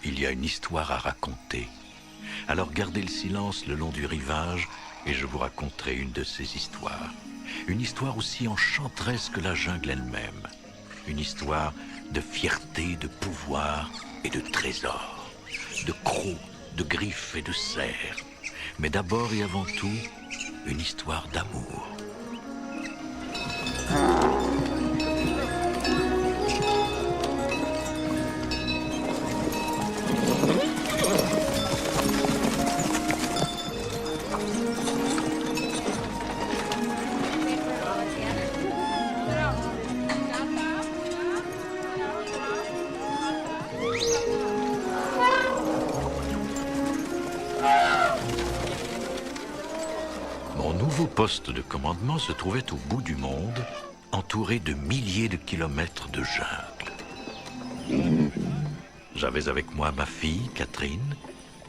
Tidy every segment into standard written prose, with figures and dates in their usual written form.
Il y a une histoire à raconter. Alors gardez le silence le long du rivage et je vous raconterai une de ces histoires. Une histoire aussi enchanteresse que la jungle elle-même. Une histoire de fierté, de pouvoir et de trésors. De crocs, de griffes et de cerfs. Mais d'abord et avant tout, une histoire d'amour. Mon nouveau poste de commandement se trouvait au bout du monde, entouré de milliers de kilomètres de jungle. J'avais avec moi ma fille, Catherine,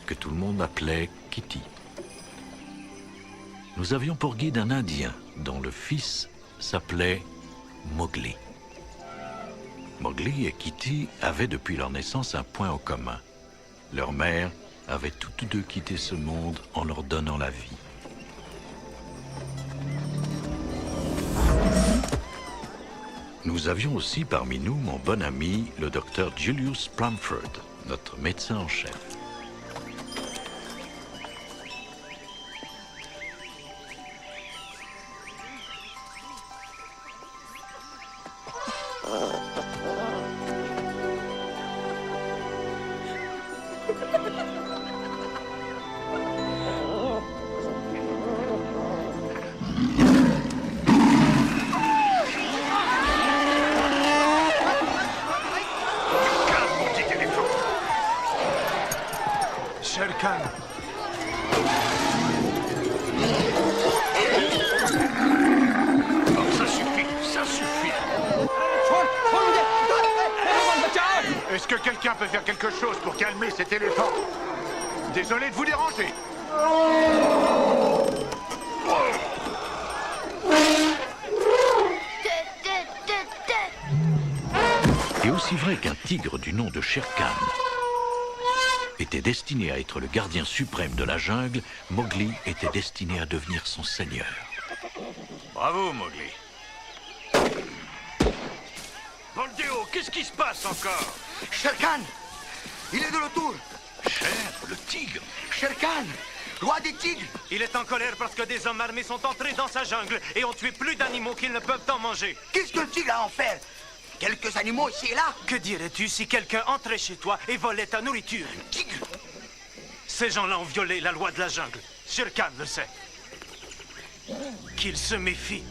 que tout le monde appelait Kitty. Nous avions pour guide un Indien dont le fils s'appelait Mowgli. Mowgli et Kitty avaient depuis leur naissance un point en commun. Leur mère avait toutes deux quitté ce monde en leur donnant la vie. Nous avions aussi parmi nous mon bon ami, le docteur Julius Plumford, notre médecin en chef. Shere Khan. Oh, ça suffit, ça suffit. Est-ce que quelqu'un peut faire quelque chose pour calmer cet éléphant? Désolé de vous déranger. Et aussi vrai qu'un tigre du nom de Shere Khan était destiné à être le gardien suprême de la jungle, Mowgli était destiné à devenir son seigneur. Bravo, Mowgli. Boldeo, qu'est-ce qui se passe encore? Shere Khan, il est de retour. Shere, le tigre. Shere Khan, roi des tigres. Il est en colère parce que des hommes armés sont entrés dans sa jungle et ont tué plus d'animaux qu'ils ne peuvent en manger. Qu'est-ce que le tigre a à en faire? Quelques animaux ici et là. Que dirais-tu si quelqu'un entrait chez toi et volait ta nourriture? Tigre. Ces gens-là ont violé la loi de la jungle. Shere Khan le sait. Qu'il se méfie.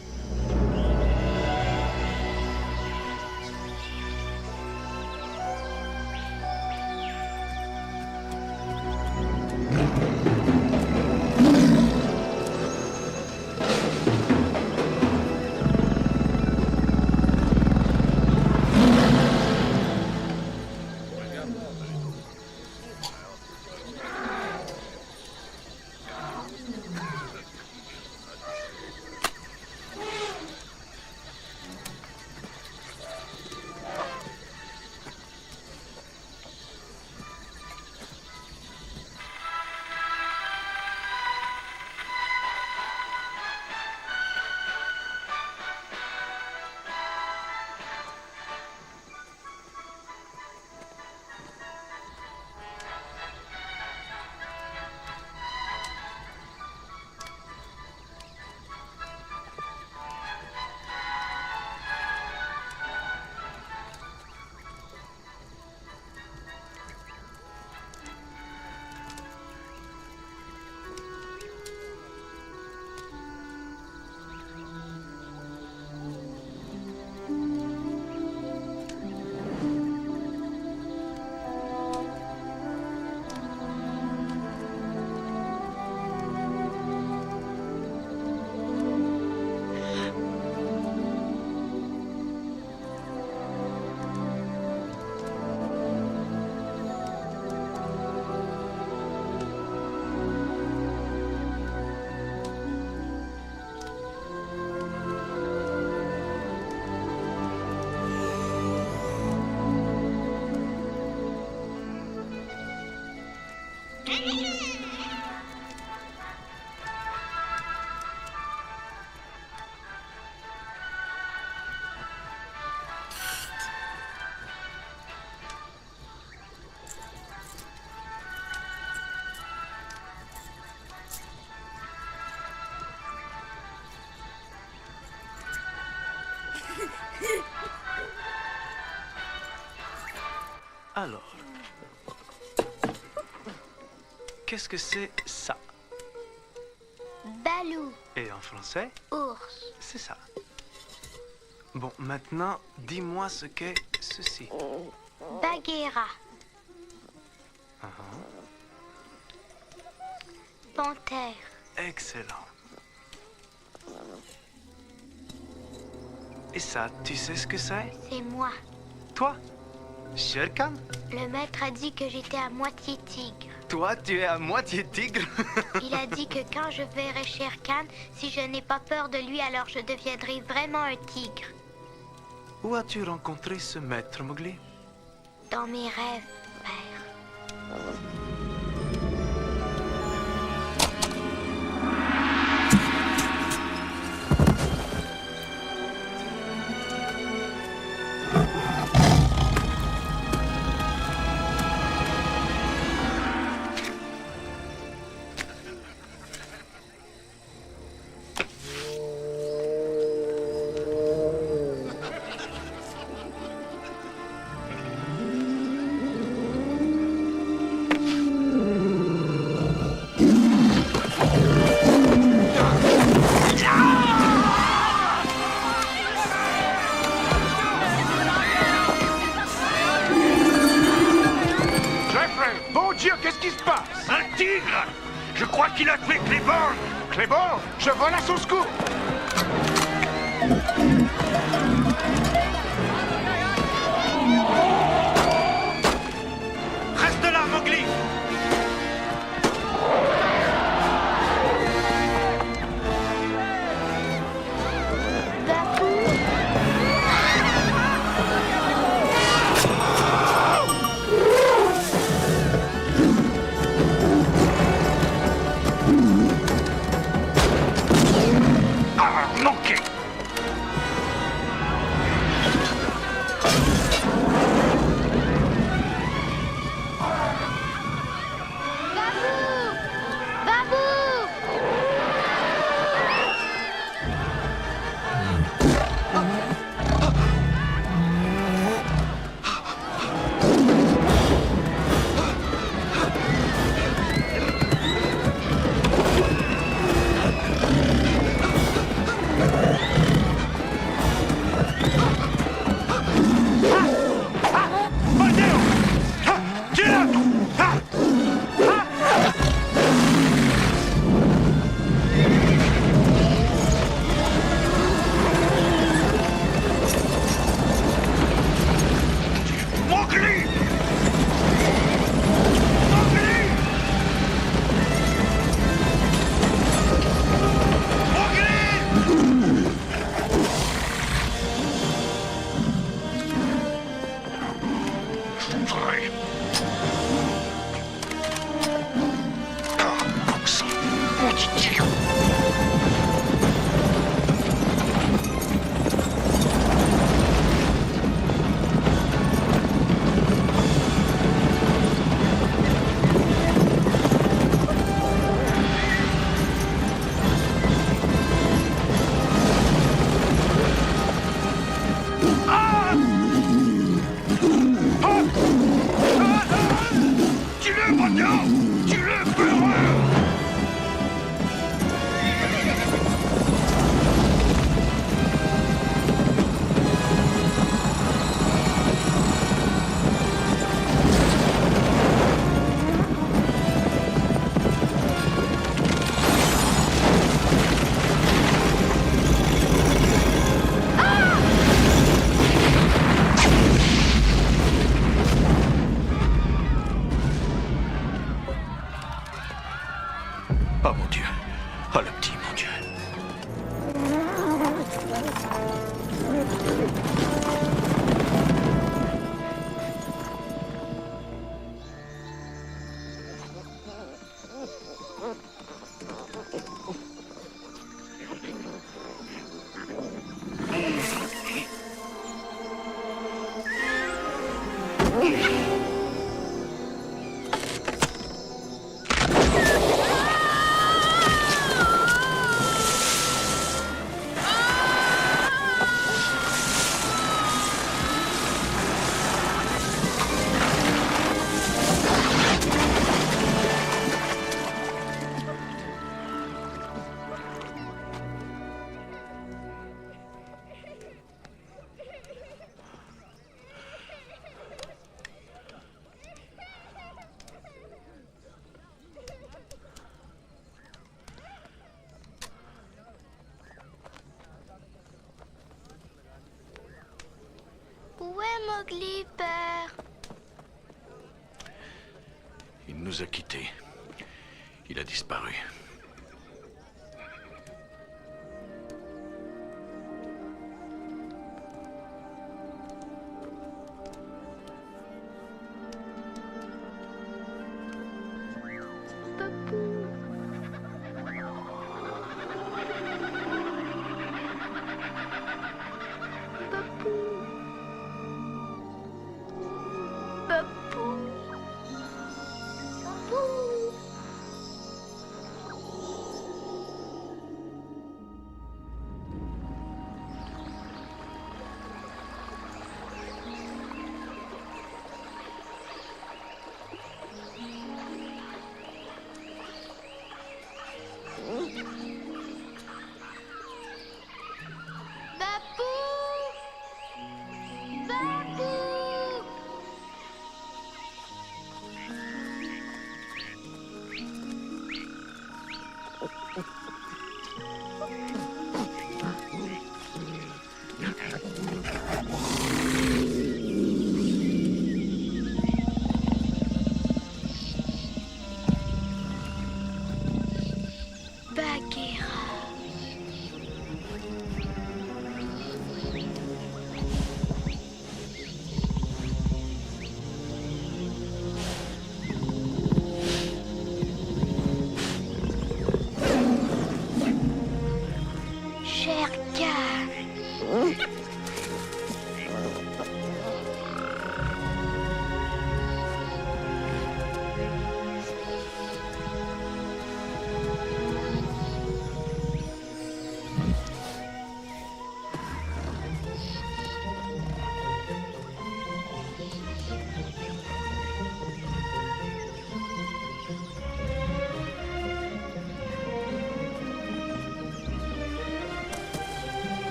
Alors, qu'est-ce que c'est ça? Balou, Et en français, ours, c'est ça. Bon, maintenant, dis-moi ce qu'est ceci. Bagheera, panthère, Excellent. Et ça, tu sais ce que c'est? c'est moi. Toi? Shere Khan? Le maître a dit que j'étais à moitié tigre. Toi, tu es à moitié tigre? Il a dit que quand je verrai Shere Khan, si je n'ai pas peur de lui, alors je deviendrai vraiment un tigre. Où as-tu rencontré ce maître, Mowgli? Dans mes rêves, père. Jeffrey, bon Dieu, qu'est-ce qui se passe? Un tigre! Je crois qu'il a tué Cléborn! Cléborn, je vole à son secours. Reste là, Mowgli! Babu, Ah, manqué! Babu, Buldeo! Ah, tire! Ah! Mowgli! Mowgli! Mowgli! Vrai. Ah, comme ça. Maudit tigre. Tue-le, Buldeo! Tue-le, peureux! Oh mon Dieu. Oh le petit, mon Dieu. Oh, Glipper. Il nous a quittés. Il a disparu.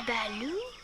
Balou?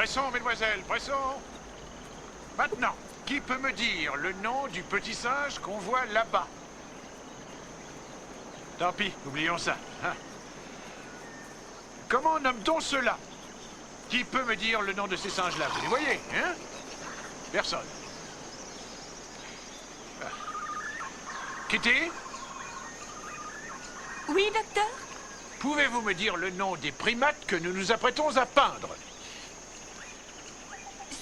Pressons, mesdemoiselles, pressons. Maintenant, qui peut me dire le nom du petit singe qu'on voit là-bas? Tant pis, oublions ça. Hein. Comment nomme-t-on cela? Qui peut me dire le nom de ces singes-là? Vous les voyez, hein? Personne. Ah. Kitty? Oui, docteur? Pouvez-vous me dire le nom des primates que nous nous apprêtons à peindre?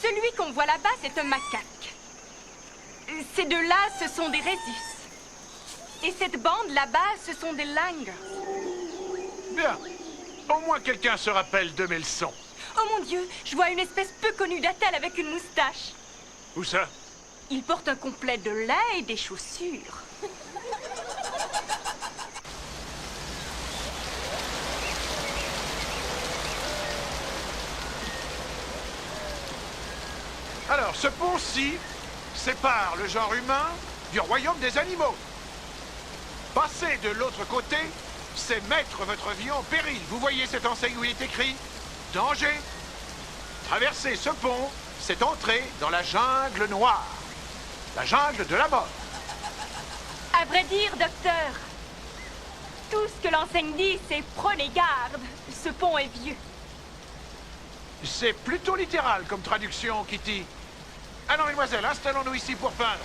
Celui qu'on voit là-bas, c'est un macaque. Ces deux-là, ce sont des rhésus. Et cette bande là-bas, ce sont des langurs. Bien. Au moins quelqu'un se rappelle de mes leçons. Oh mon Dieu, je vois une espèce peu connue d'attelle avec une moustache. Où ça? Il porte un complet de lin et des chaussures. Alors, ce pont-ci sépare le genre humain du royaume des animaux. Passer de l'autre côté, c'est mettre votre vie en péril. Vous voyez cette enseigne où il est écrit « Danger ». Traverser ce pont, c'est entrer dans la jungle noire. La jungle de la mort. À vrai dire, docteur, tout ce que l'enseigne dit, c'est prenez garde. Ce pont est vieux. C'est plutôt littéral comme traduction, Kitty. Alors, mesdemoiselles, installons-nous ici pour peindre.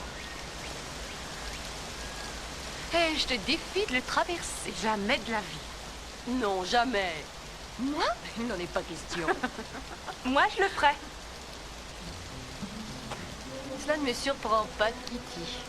Et je te défie de le traverser. Jamais de la vie. Non, jamais. Moi, il n'en est pas question. Moi, je le ferai. Cela ne me surprend pas, Kitty.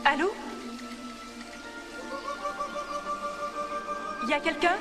Allô? Y a quelqu'un?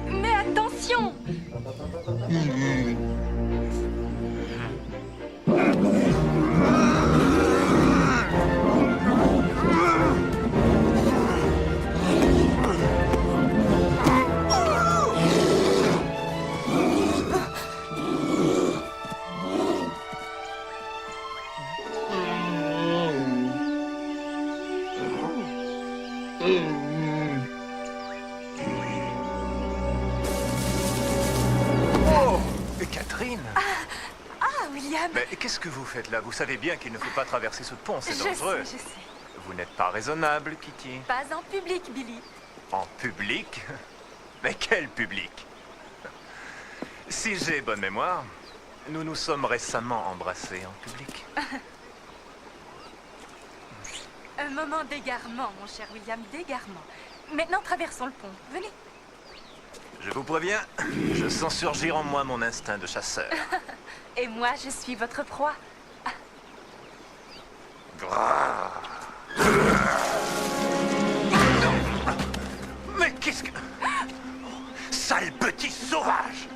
Mais attention! Oh, Catherine! William! Mais qu'est-ce que vous faites là? Vous savez bien qu'il ne faut pas traverser ce pont, c'est Je dangereux. sais, je sais. Vous n'êtes pas raisonnable, Kitty. Pas en public, Billy. En public? Mais quel public? Si j'ai bonne mémoire, nous nous sommes récemment embrassés en public. Un moment d'égarement, mon cher William, d'égarement. Maintenant, traversons le pont. Venez. Je vous préviens, je sens surgir en moi mon instinct de chasseur. Et moi, je suis votre proie. Mais qu'est-ce que... Sale petit sauvage!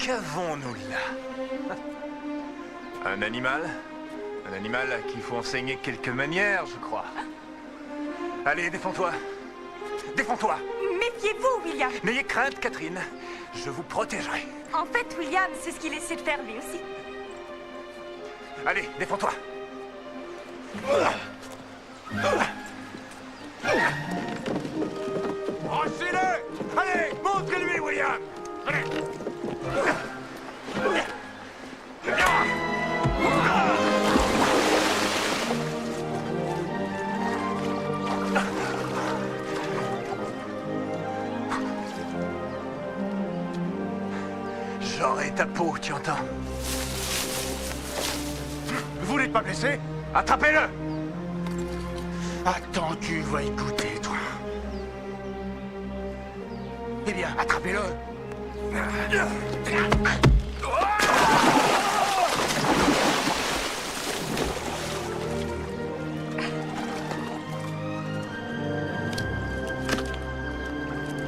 qu'avons-nous là? Un animal? Un animal à qui il faut enseigner quelques manières, je crois. Allez, défends-toi. Défends-toi. Méfiez-vous, William. N'ayez crainte, Catherine. Je vous protégerai. En fait, William, c'est ce qu'il essaie de faire lui aussi. Allez, défends-toi. Brassez-le! Allez, montrez-lui, William! Allez! J'aurai ta peau, tu entends? Vous n'êtes pas blessé? Attrapez-le! Attends, tu vas écouter, toi. Eh bien, attrapez-le.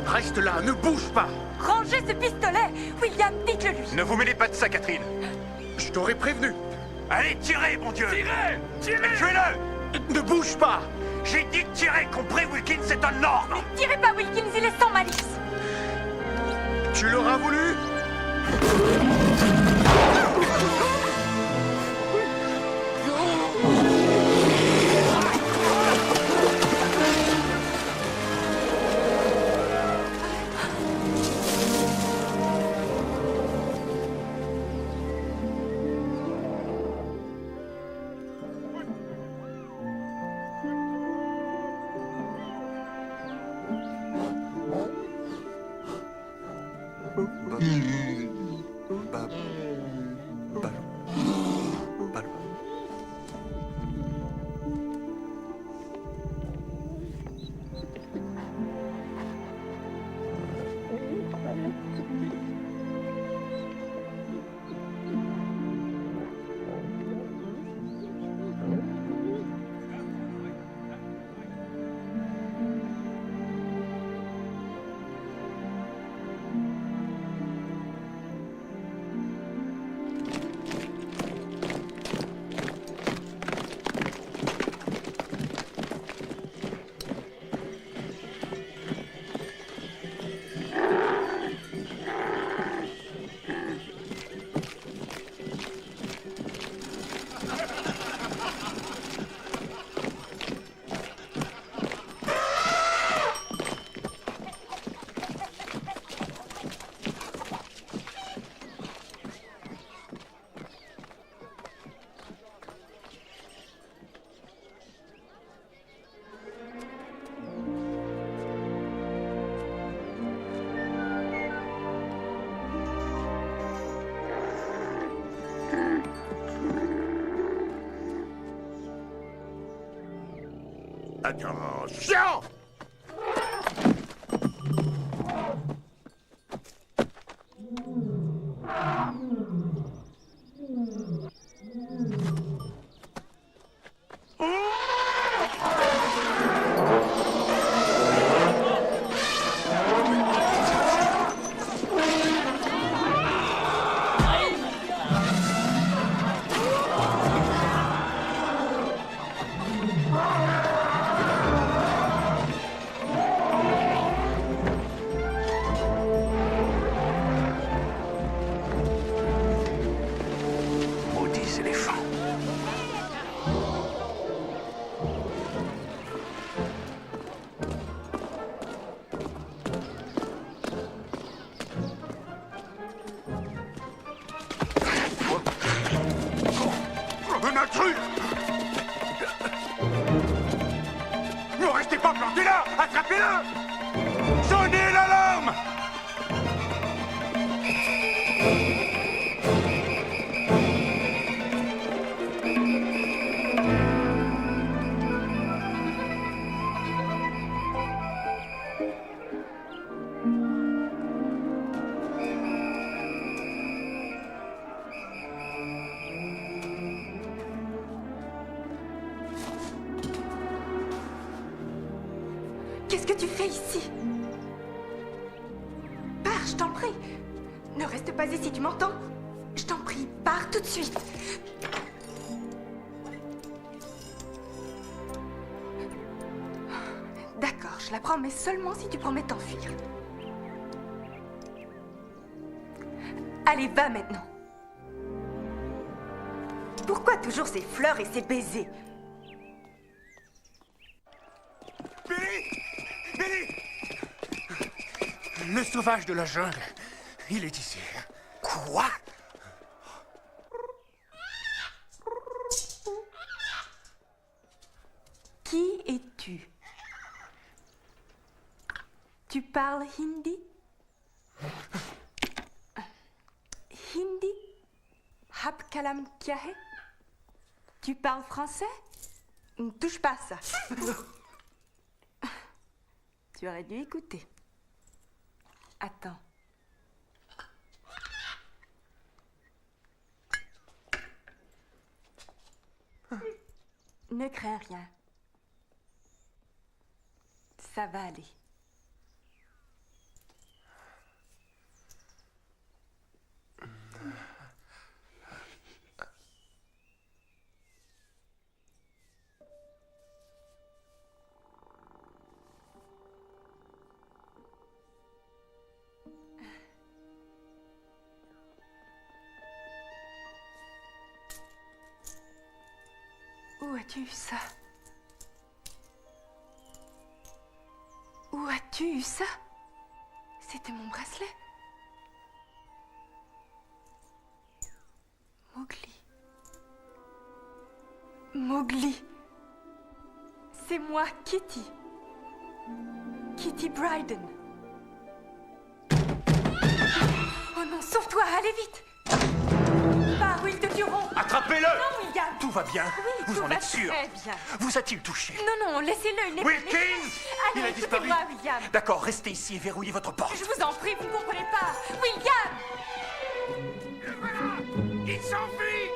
Reste là, ne bouge pas. Rangez ce pistolet. William, dites-le lui. Ne vous mêlez pas de ça, Catherine. Je t'aurais prévenu. Allez, tirez, mon Dieu! Tirez! Tirez! Tuez-le! Ne bouge pas. J'ai dit de tirer, compris, Wilkins, c'est un ordre! Tirez pas, Wilkins, il est sans malice. Tu l'auras voulu? Attention! Maudits éléphants. Un intrus! Ne restez pas plantés là! Attrapez-le! Sonnez l'alarme! Qu'est-ce que tu fais ici? Pars, je t'en prie. Ne reste reste pas ici, tu m'entends? Je t'en prie, pars tout de suite. D'accord, je la prends, mais seulement si tu promets de t'enfuir. Allez, va maintenant. Pourquoi toujours ces fleurs et ces baisers? Billy! Billy! Le sauvage de la jungle, il est ici. Quoi? Qui es-tu? Tu parles hindi? Hindi? Hab kalam kya hai? Tu parles français? Ne touche pas à ça. Tu aurais dû écouter. Attends. Ne crains rien. Ça va aller. Où as-tu eu ça? Où as-tu eu ça? C'était mon bracelet. Mowgli. Mowgli. C'est moi, Kitty. Kitty Bryden. Oh non, sauve-toi, allez vite! Pars ou ils te tueront! Attrapez-le! Non, William! Tout va bien? Oui, Vous tout en va êtes sûr? très bien. Vous a-t-il touché? Non, non, laissez-le, il n'est pas... Wilkins! Allez, Il a disparu. écoutez-moi, William. D'accord, restez ici et verrouillez votre porte. Je vous en prie, vous ne comprenez pas. William! Il s'enfuit!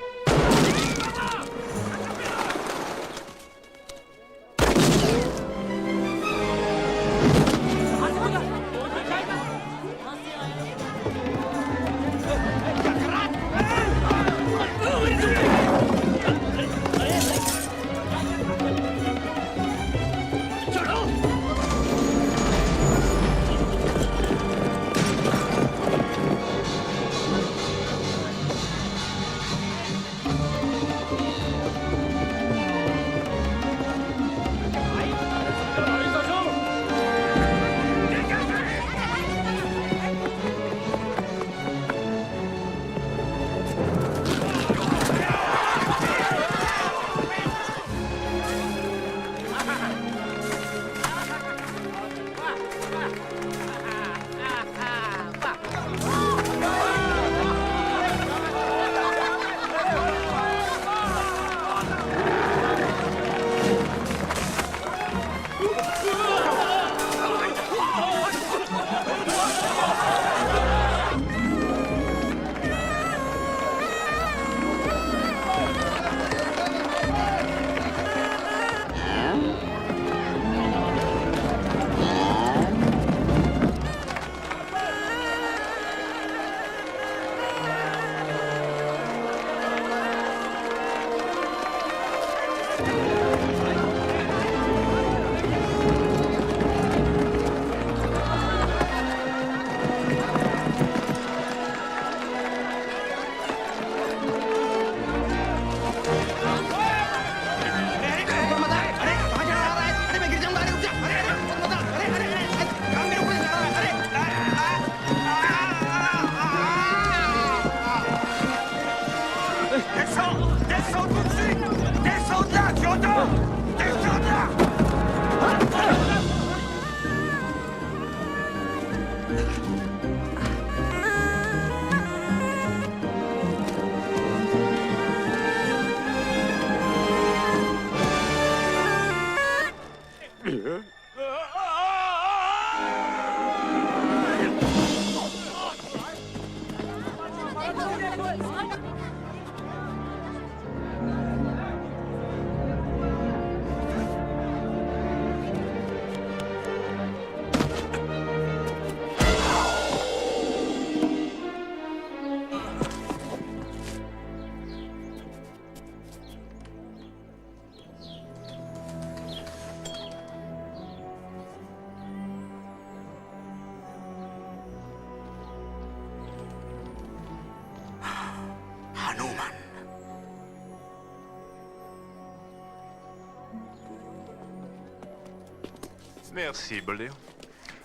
Merci, Boldeo.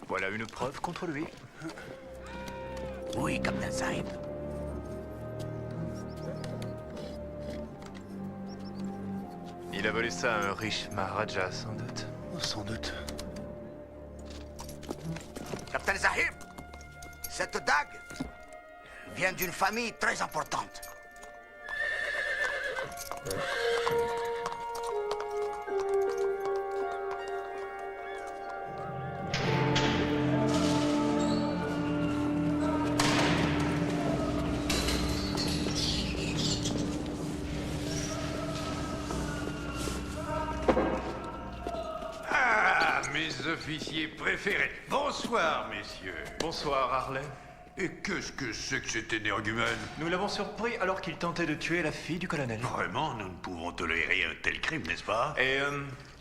Voilà une preuve contre lui. Oui, Captain Sahib. Il a volé ça à un riche Maharaja, sans doute. Sans doute. Captain Sahib, cette dague vient d'une famille très importante. Mes officiers préférés. Bonsoir, messieurs. Bonsoir, Harley. Et qu'est-ce que c'est que cet énergumène? Nous l'avons surpris alors qu'il tentait de tuer la fille du colonel. Vraiment, nous ne pouvons tolérer un tel crime, n'est-ce pas? Et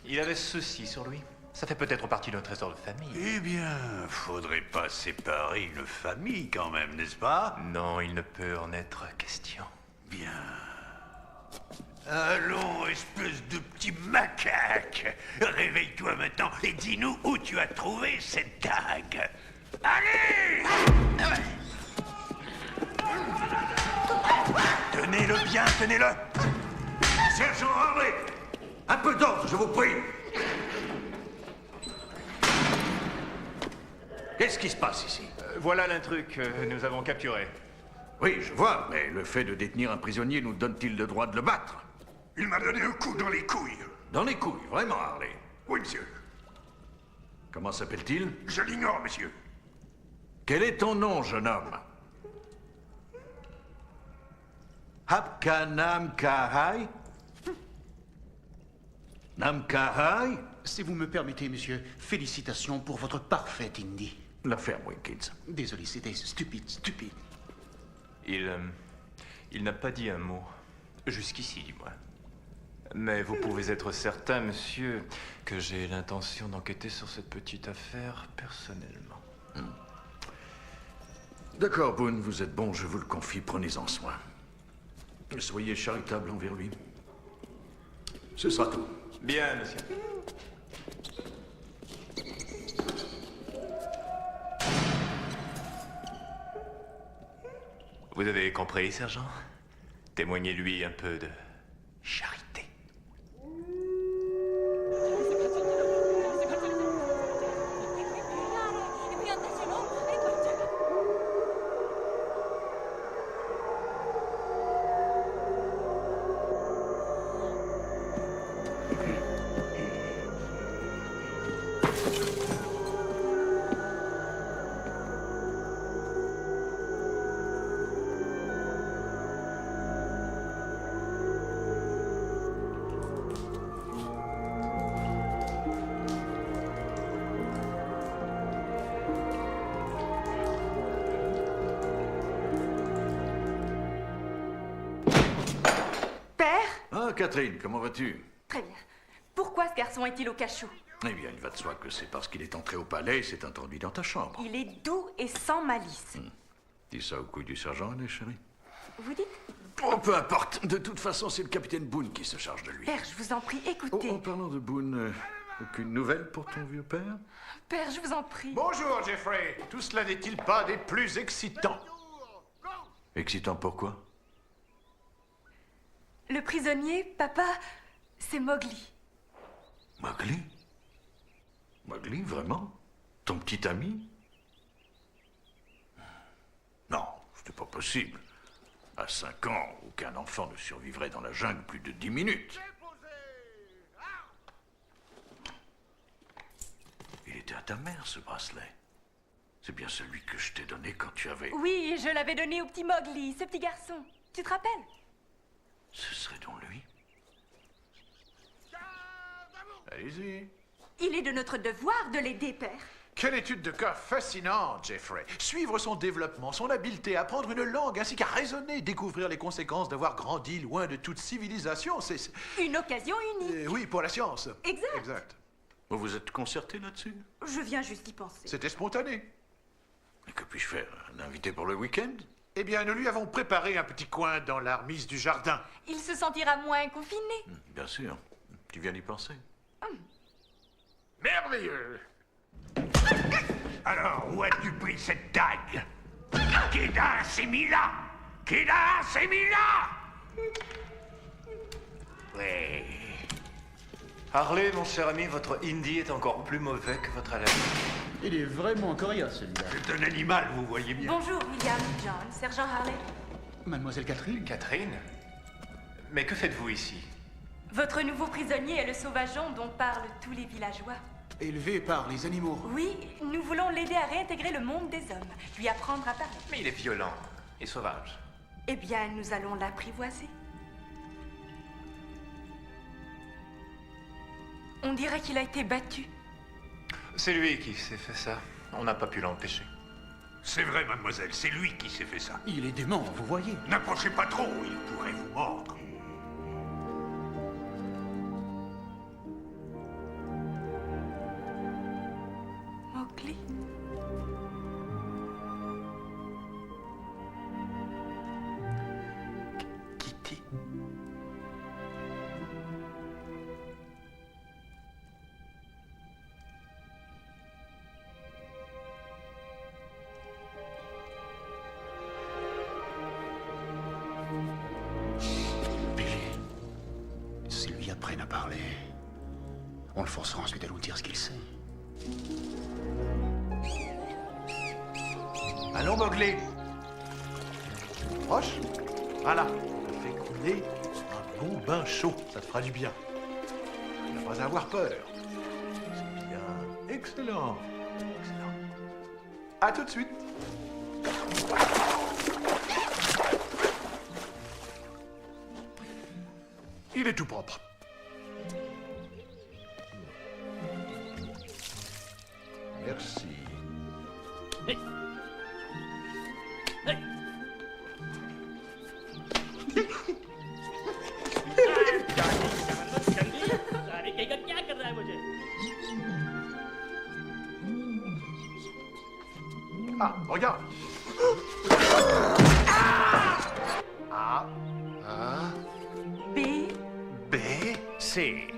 il avait ceci sur lui. Ça fait peut-être partie d'un trésor de famille. Eh bien, faudrait pas séparer une famille quand même, n'est-ce pas? Non, il ne peut en être question. Bien. Allons, espèce de petit macaque. Réveille-toi maintenant et dis-nous où tu as trouvé cette dague. Allez! Tenez-le bien, tenez-le! Sergent Harley! Un peu d'ordre, je vous prie! Qu'est-ce qui se passe ici? Voilà l'intrus que nous avons capturé. Oui, je vois, mais le fait de détenir un prisonnier nous donne-t-il le droit de le battre? Il m'a donné un coup dans les couilles. Dans les couilles, vraiment, Harley. Oui, monsieur. Comment s'appelle-t-il? Je l'ignore, monsieur. Quel est ton nom, jeune homme? Hapka Namkahai? Namkahai? Si vous me permettez, monsieur, félicitations pour votre parfait hindi. La ferme Winkins. Désolé, c'était stupide. Il n'a pas dit un mot. Jusqu'ici, du moins. Mais vous pouvez être certain, monsieur, que j'ai l'intention d'enquêter sur cette petite affaire personnellement. D'accord, Boone, vous êtes bon, je vous le confie, prenez-en soin. Soyez charitable envers lui. Ce sera tout. Bien, monsieur. Vous avez compris, sergent? Témoignez-lui un peu de charité. Catherine, comment vas-tu? Très bien. Pourquoi ce garçon est-il au cachot? Eh bien, il va de soi que c'est parce qu'il est entré au palais et s'est introduit dans ta chambre. Il est doux et sans malice. Dis ça au couille du sergent, allez, chérie. Vous dites? Oh, peu importe. De toute façon, c'est le capitaine Boone qui se charge de lui. Père, je vous en prie, écoutez. En parlant de Boone, aucune nouvelle pour ton vieux père? Père, je vous en prie. Bonjour, Jeffrey. Tout cela n'est-il pas des plus excitants? Excitant pourquoi? Le prisonnier, papa, c'est Mowgli. Mowgli? Mowgli, vraiment? Ton petit ami? Non, c'était pas possible. À 5 ans, aucun enfant ne survivrait dans la jungle plus de 10 minutes. Il était à ta mère, ce bracelet. C'est bien celui que je t'ai donné quand tu avais... Oui, je l'avais donné au petit Mowgli, ce petit garçon. Tu te rappelles? Ce serait donc lui? Allez-y. Il est de notre devoir de l'aider, père. Quelle étude de cas fascinante, Jeffrey. Suivre son développement, son habileté, apprendre une langue, ainsi qu'à raisonner, découvrir les conséquences d'avoir grandi loin de toute civilisation, c'est... Une occasion unique. Oui, pour la science. Exact. Exact. Vous vous êtes concerté là-dessus? Je viens juste y penser. C'était spontané. Et que puis-je faire? L'inviter pour le week-end? Eh bien, nous lui avons préparé un petit coin dans la remise du jardin. Il se sentira moins confiné. Bien sûr. Tu viens d'y penser? Merveilleux. Alors, où as-tu pris cette dague? Kédar s'est mis là! Kédar s'est mis là! Oui. Harley, mon cher ami, votre hindi est encore plus mauvais que votre allemand. Il est vraiment coriace, celui-là. C'est un animal, vous voyez bien. Bonjour, William, John, sergent Harley. Mademoiselle Catherine? Catherine? Mais que faites-vous ici? Votre nouveau prisonnier est le sauvageon dont parlent tous les villageois. Élevé par les animaux. Oui, nous voulons l'aider à réintégrer le monde des hommes, lui apprendre à parler. Mais il est violent et sauvage. Eh bien, nous allons l'apprivoiser. On dirait qu'il a été battu. C'est lui qui s'est fait ça. On n'a pas pu l'empêcher. C'est vrai, mademoiselle, c'est lui qui s'est fait ça. Il est dément, vous voyez. N'approchez pas trop, il pourrait vous mordre. Mowgli. Kitty. Billy, s'il lui apprenne à parler, on le forcera ensuite à nous dire ce qu'il sait. Allons, Mowgli. Proche. Voilà. Ça fait couler un bon bain chaud. Ça te fera du bien. Ne pas avoir peur. C'est bien. Excellent. Excellent. À tout de suite. Il est tout propre. Merci. Ah, regarde. Ah. Ah. B. B. C.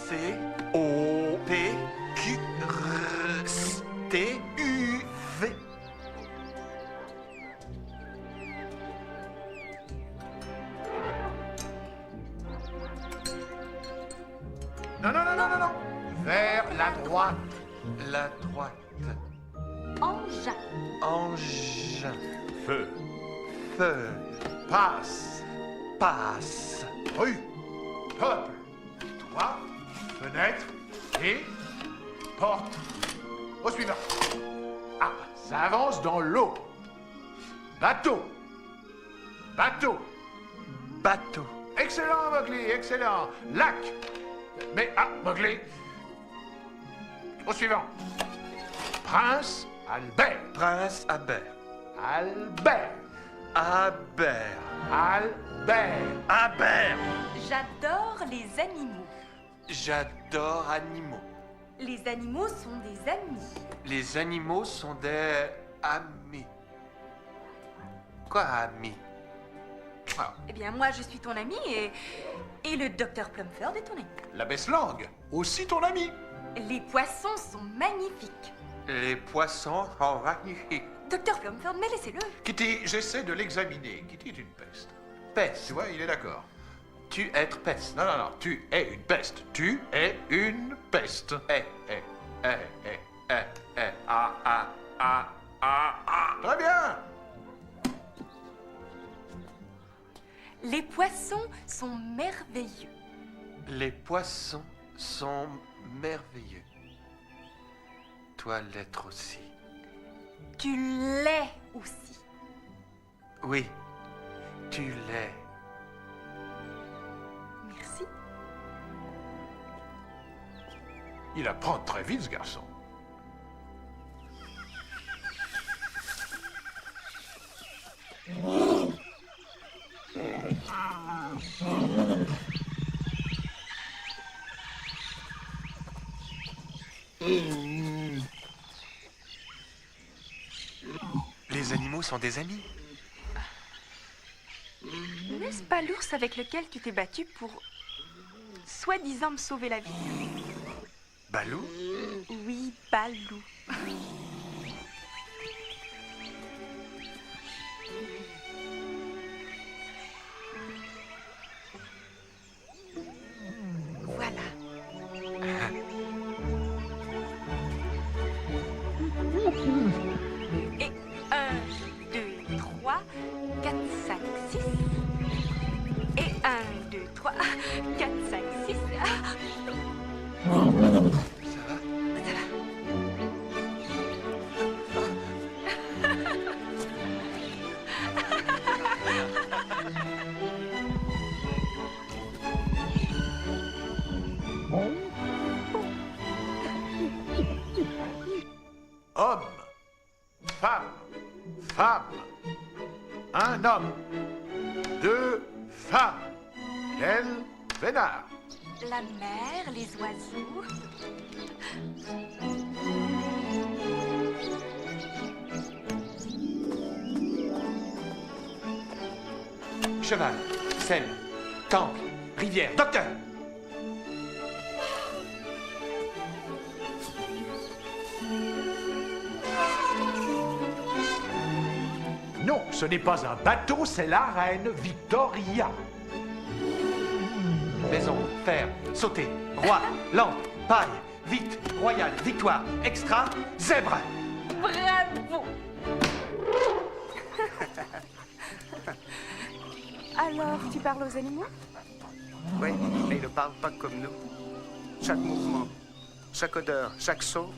C. O. P. Q. R. S. T. U. V. Non, non, non, non, non, non. Vers la droite. La droite. Engin. Engin. Feu. Feu. Passe. Passe. Rue. Peuple. Toit. Fenêtre. Et. Porte. Au suivant. Ah, ça avance dans l'eau. Bateau. Bateau. Bateau. Excellent, Mowgli, excellent. Lac. Mais, ah, Mowgli. Au suivant. Prince Albert. Prince Albert. Albert. Albert. Albert. Albert. J'adore les animaux. J'adore animaux. Les animaux sont des amis. Les animaux sont des amis. Quoi, amis? Eh bien, moi, je suis ton ami et le docteur Plumford est ton ami. La Beslangue, aussi ton ami. Les poissons sont magnifiques. Les poissons sont magnifiques. Docteur Plumford, mais laissez-le. Kitty, j'essaie de l'examiner. Kitty est une peste. Peste. Tu vois, il est d'accord. Tu être peste. Non, non, non, tu es une peste. Tu es une peste. Très bien. Les poissons sont merveilleux. Les poissons sont merveilleux. Toi l'être aussi. Tu l'es aussi. Oui, tu l'es. Merci. Il apprend très vite, ce garçon. Les animaux sont des amis. N'est-ce pas l'ours avec lequel tu t'es battu pour soi-disant me sauver la vie? Balou? Oui, Balou. Voilà. Et 1, 2, 3, 4, 5, 6. Et 1, 2, 3, 4, 5, 6. Homme, femme, femme. Un homme, deux femmes. Quel vénard. La mer, les oiseaux. Cheval, sel, temple, rivière, docteur. Non, ce n'est pas un bateau, c'est la reine Victoria. Maison, fer, sauter, roi, lampe, paille, vite, royal, victoire, extra, zèbre. Bravo. Alors, tu parles aux animaux? Oui, mais ils ne parlent pas comme nous. Chaque mouvement, chaque odeur, chaque son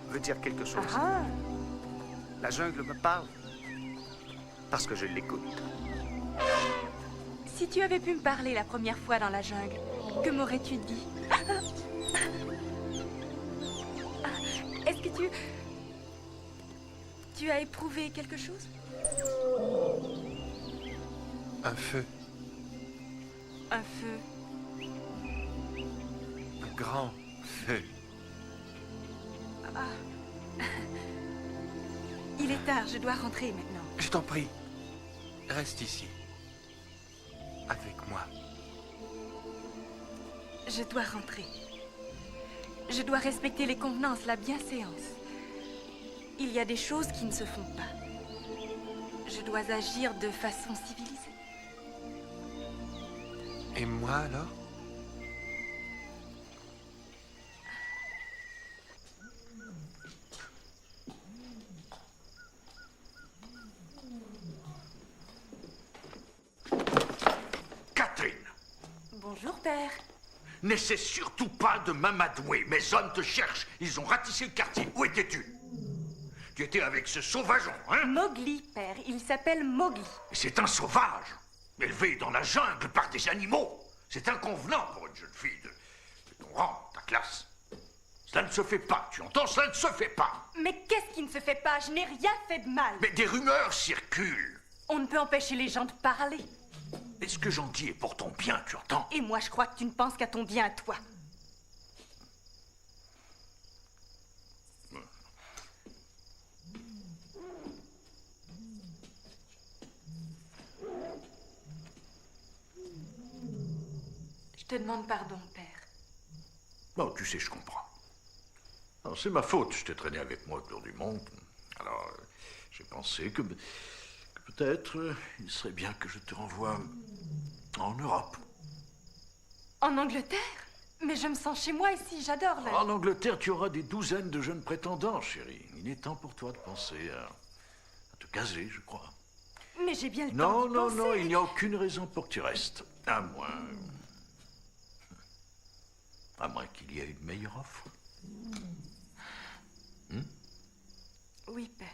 veut dire quelque chose. Ah. La jungle me parle parce que je l'écoute. Si tu avais pu me parler la première fois dans la jungle, que m'aurais-tu dit? Est-ce que tu as éprouvé quelque chose? Un feu. Un feu. Un grand feu. Ah. Il est tard, je dois rentrer maintenant. Je t'en prie, reste ici. Avec moi. Je dois rentrer. Je dois respecter les convenances, la bienséance. Il y a des choses qui ne se font pas. Je dois agir de façon civilisée. Et moi alors? Catherine! Bonjour, père. N'essaie surtout pas de m'amadouer. Mes hommes te cherchent. Ils ont ratissé le quartier. Où étais-tu? Tu étais avec ce sauvageon, hein? Mowgli, père. Il s'appelle Mowgli. C'est un sauvage, élevé dans la jungle par des animaux. C'est inconvenant pour une jeune fille de ton rang, ta classe. Cela ne se fait pas, tu entends? Cela ne se fait pas. Mais qu'est-ce qui ne se fait pas? Je n'ai rien fait de mal. Mais des rumeurs circulent. On ne peut empêcher les gens de parler. Et ce que j'en dis est pour ton bien, tu entends? Et moi, je crois que tu ne penses qu'à ton bien à toi. Je te demande pardon, père. Bon, tu sais, je comprends. Alors, c'est ma faute, je t'ai traîné avec moi autour du monde. Alors, j'ai pensé que peut-être il serait bien que je te renvoie en Europe. En Angleterre? Mais je me sens chez moi ici, j'adore la... En Angleterre, tu auras des douzaines de jeunes prétendants, chérie. Il est temps pour toi de penser à te caser, je crois. Mais j'ai bien le temps d'y penser. Non, il n'y a aucune raison pour que tu restes. À moins qu'il y ait une meilleure offre. Oui, père.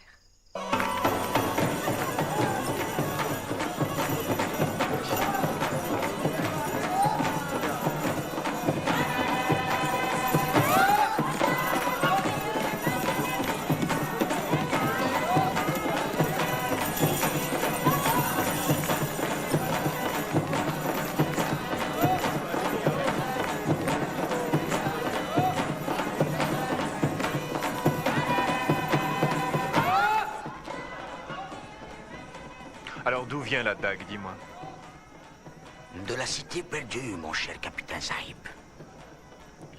Alors d'où vient la dague, dis-moi? De la cité perdue, mon cher capitaine Sahib.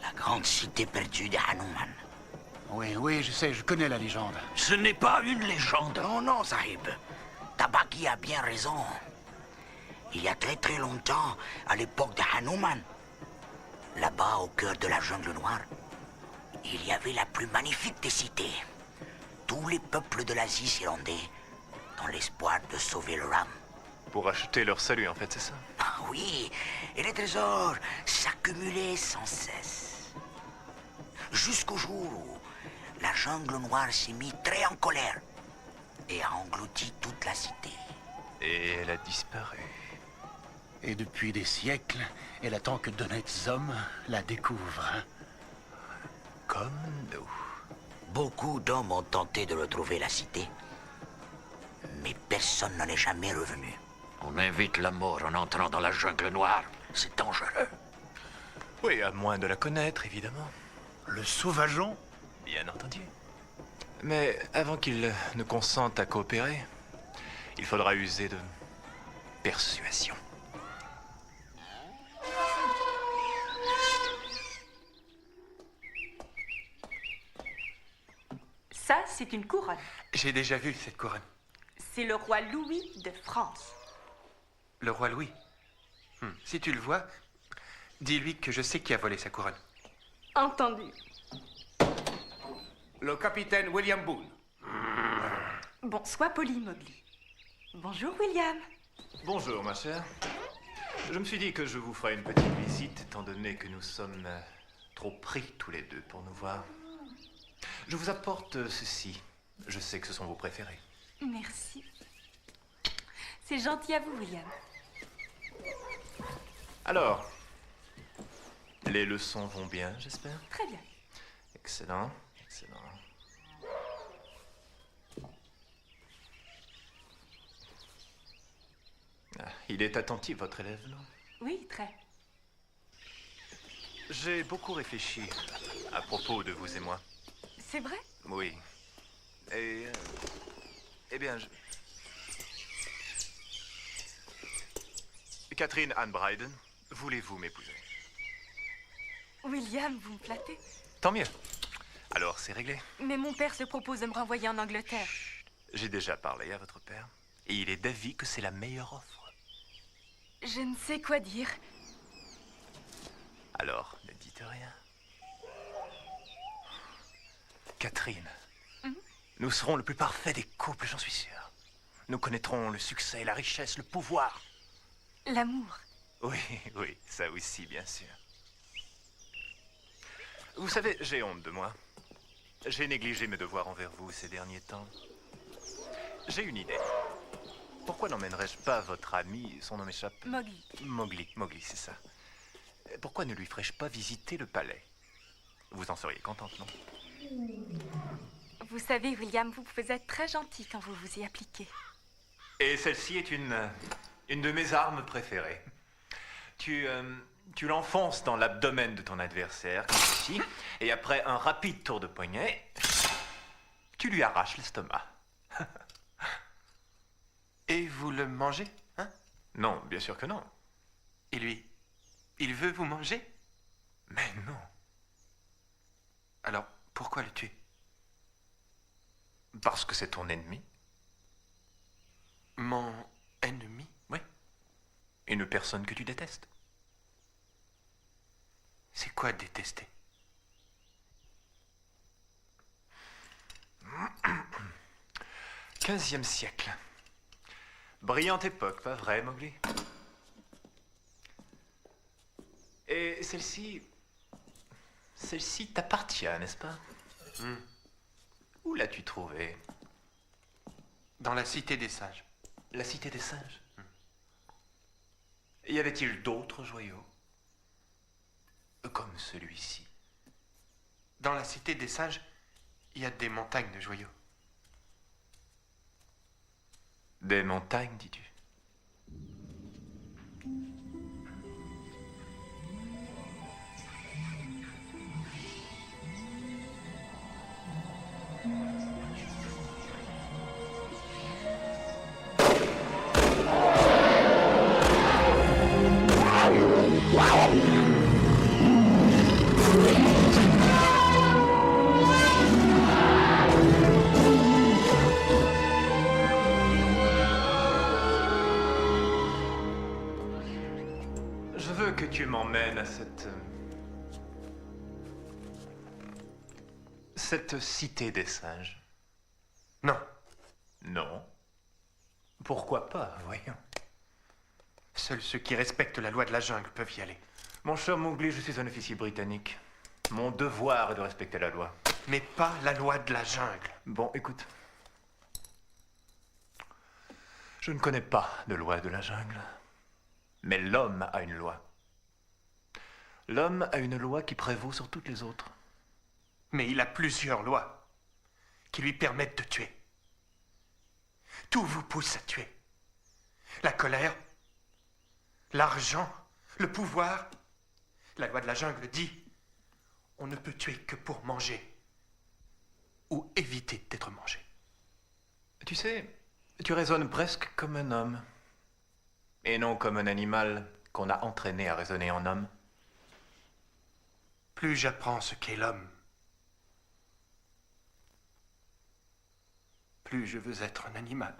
La grande cité perdue de Hanuman. Oui, oui, je sais, je connais la légende. Ce n'est pas une légende. Non, non, Sahib. Tabaki a bien raison. Il y a très très longtemps, à l'époque de Hanuman, là-bas, au cœur de la jungle noire, il y avait la plus magnifique des cités. Tous les peuples de l'Asie s'y rendaient, dans l'espoir de sauver le Ram. Pour acheter leur salut, en fait, c'est ça? Ah oui, et les trésors s'accumulaient sans cesse. Jusqu'au jour où la jungle noire s'est mise très en colère et a englouti toute la cité. Et elle a disparu. Et depuis des siècles, elle attend que d'honnêtes hommes la découvrent. Comme nous. Beaucoup d'hommes ont tenté de retrouver la cité, mais personne n'en est jamais revenu. On invite la mort en entrant dans la jungle noire. C'est dangereux. Oui, à moins de la connaître, évidemment. Le sauvageon? Bien entendu. Mais avant qu'il ne consente à coopérer, il faudra user de persuasion. Ça, c'est une couronne. J'ai déjà vu cette couronne. C'est le roi Louis de France. Le roi Louis. Si tu le vois, dis-lui que je sais qui a volé sa couronne. Entendu. Le capitaine William Boone. Bon, sois poli, Mowgli. Bonjour, William. Bonjour, ma chère. Je me suis dit que je vous ferai une petite visite, étant donné que nous sommes trop pris tous les deux pour nous voir. Je vous apporte ceci. Je sais que ce sont vos préférés. Merci. C'est gentil à vous, William. Alors, les leçons vont bien, j'espère? Très bien. Excellent, excellent. Ah, il est attentif, votre élève, non? Oui, très. J'ai beaucoup réfléchi à propos de vous et moi. C'est vrai? Oui. Et... eh bien, Catherine Anne Bryden, voulez-vous m'épouser? William, vous me flattez. Tant mieux. Alors, c'est réglé. Mais mon père se propose de me renvoyer en Angleterre. J'ai déjà parlé à votre père, et il est d'avis que c'est la meilleure offre. Je ne sais quoi dire. Alors, ne dites rien. Catherine, nous serons le plus parfait des couples, j'en suis sûr. Nous connaîtrons le succès, la richesse, le pouvoir. L'amour. Oui, oui, ça aussi, bien sûr. Vous savez, j'ai honte de moi. J'ai négligé mes devoirs envers vous ces derniers temps. J'ai une idée. Pourquoi n'emmènerais-je pas votre ami, son nom m'échappe? Mowgli. Mowgli, c'est ça. Pourquoi ne lui ferais-je pas visiter le palais? Vous en seriez contente, non? Vous savez, William, vous pouvez être très gentil quand vous vous y appliquez. Et celle-ci est une de mes armes préférées. Tu l'enfonces dans l'abdomen de ton adversaire, comme ceci, et après un rapide tour de poignet, tu lui arraches l'estomac. Et vous le mangez, hein? Non, bien sûr que non. Et lui, il veut vous manger? Mais non. Alors, pourquoi le tuer? Parce que c'est ton ennemi. Mon ennemi? Oui. Une personne que tu détestes. C'est quoi détester? XVe siècle. Brillante époque, pas vrai, Mowgli? Et celle-ci t'appartient, n'est-ce pas? Où l'as-tu trouvée? Dans la cité des sages. La cité des sages? Y avait-il d'autres joyaux? Comme celui-ci? Dans la cité des sages, il y a des montagnes de joyaux. Des montagnes, dis-tu? Wow. veux que tu m'emmènes à cette cité des singes. Non. Non. Pourquoi pas, voyons. Seuls ceux qui respectent la loi de la jungle peuvent y aller. Mon cher Mowgli, je suis un officier britannique. Mon devoir est de respecter la loi. Mais pas la loi de la jungle. Bon, écoute. Je ne connais pas de loi de la jungle. Mais l'homme a une loi. L'homme a une loi qui prévaut sur toutes les autres. Mais il a plusieurs lois qui lui permettent de tuer. Tout vous pousse à tuer. La colère, l'argent, le pouvoir. La loi de la jungle dit on ne peut tuer que pour manger ou éviter d'être mangé. Tu sais, tu raisonnes presque comme un homme et non comme un animal qu'on a entraîné à raisonner en homme. Plus j'apprends ce qu'est l'homme, plus je veux être un animal.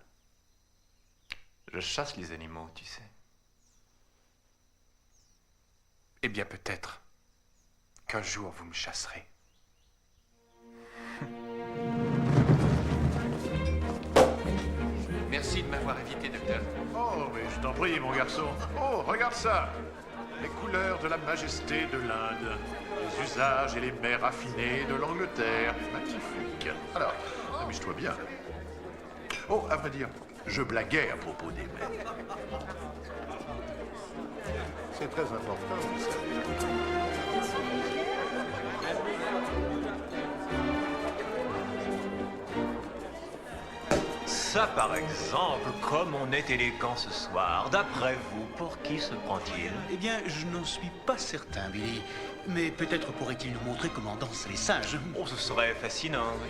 Je chasse les animaux, tu sais. Eh bien, peut-être qu'un jour vous me chasserez. Merci de m'avoir invité, docteur. Oh, mais je t'en prie, mon garçon. Oh, regarde ça. Les couleurs de la majesté de l'Inde. Les usages et les mets raffinés de l'Angleterre. Magnifique. Alors, amuse-toi bien. Oh, à vrai dire, je blaguais à propos des mets. C'est très important, vous savez. Ça, par exemple, comme on est élégant ce soir, d'après vous, pour qui se prend-il? Eh bien, je n'en suis pas certain, Billy. Mais peut-être pourrait-il nous montrer comment dansent les singes. Oh, ce serait fascinant, oui.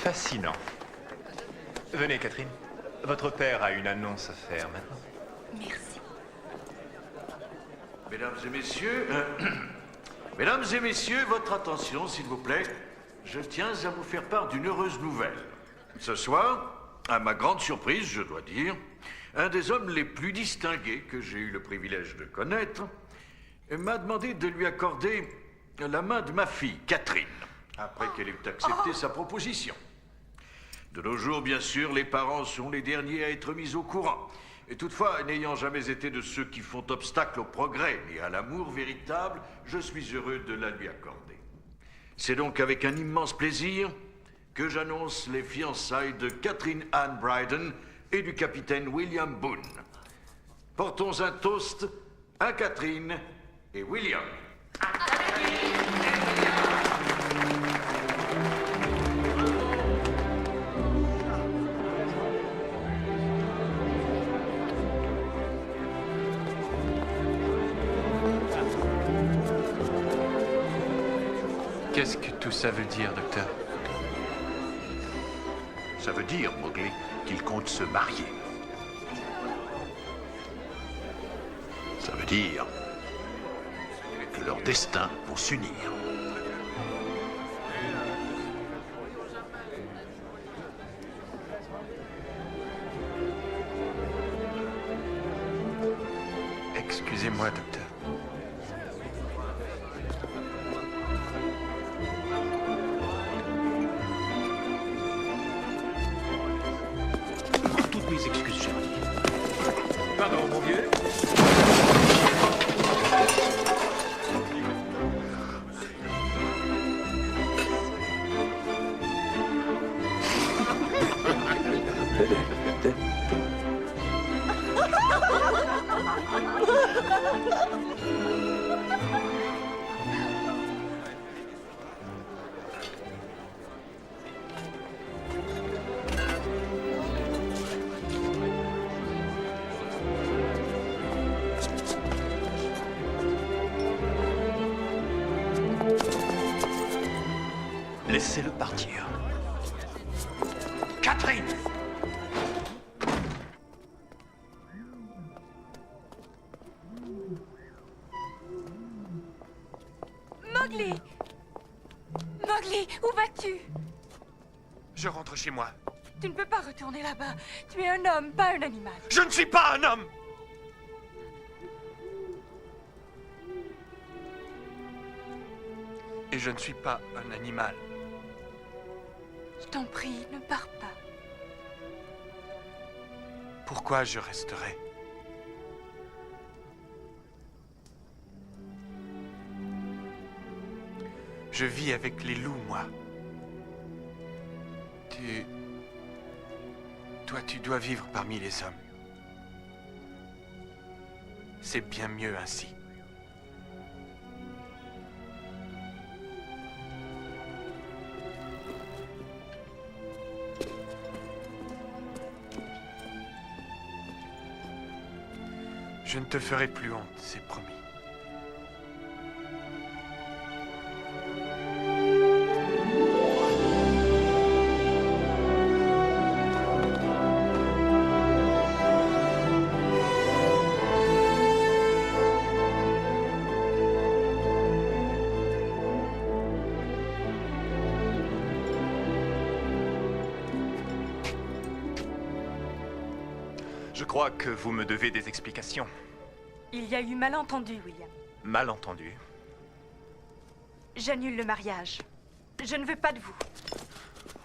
Fascinant. Venez, Catherine. Votre père a une annonce à faire maintenant. Merci. Mesdames et messieurs, votre attention, s'il vous plaît. Je tiens à vous faire part d'une heureuse nouvelle. Ce soir, à ma grande surprise, je dois dire, un des hommes les plus distingués que j'ai eu le privilège de connaître m'a demandé de lui accorder la main de ma fille, Catherine, après qu'elle ait accepté sa proposition. De nos jours, bien sûr, les parents sont les derniers à être mis au courant. Et toutefois, n'ayant jamais été de ceux qui font obstacle au progrès et à l'amour véritable, je suis heureux de la lui accorder. C'est donc avec un immense plaisir que j'annonce les fiançailles de Catherine Ann Bryden et du capitaine William Boone. Portons un toast à Catherine et William. Qu'est-ce que tout ça veut dire, docteur? Ça veut dire, Mowgli, qu'ils comptent se marier. Ça veut dire que leurs destins vont s'unir. Excusez-moi, docteur. Toutes mes excuses, cher ami. Pardon, mon vieux. Laissez-le partir. Catherine! Mowgli! Mowgli, où vas-tu? Je rentre chez moi. Tu ne peux pas retourner là-bas. Tu es un homme, pas un animal. Je ne suis pas un homme! Et je ne suis pas un animal. Je t'en prie, ne pars pas. Pourquoi je resterai? Je vis avec les loups, moi. Toi, tu dois vivre parmi les hommes. C'est bien mieux ainsi. Je ne te ferai plus honte, c'est promis. Je crois que vous me devez des explications. Il y a eu malentendu, William. Malentendu. J'annule le mariage. Je ne veux pas de vous.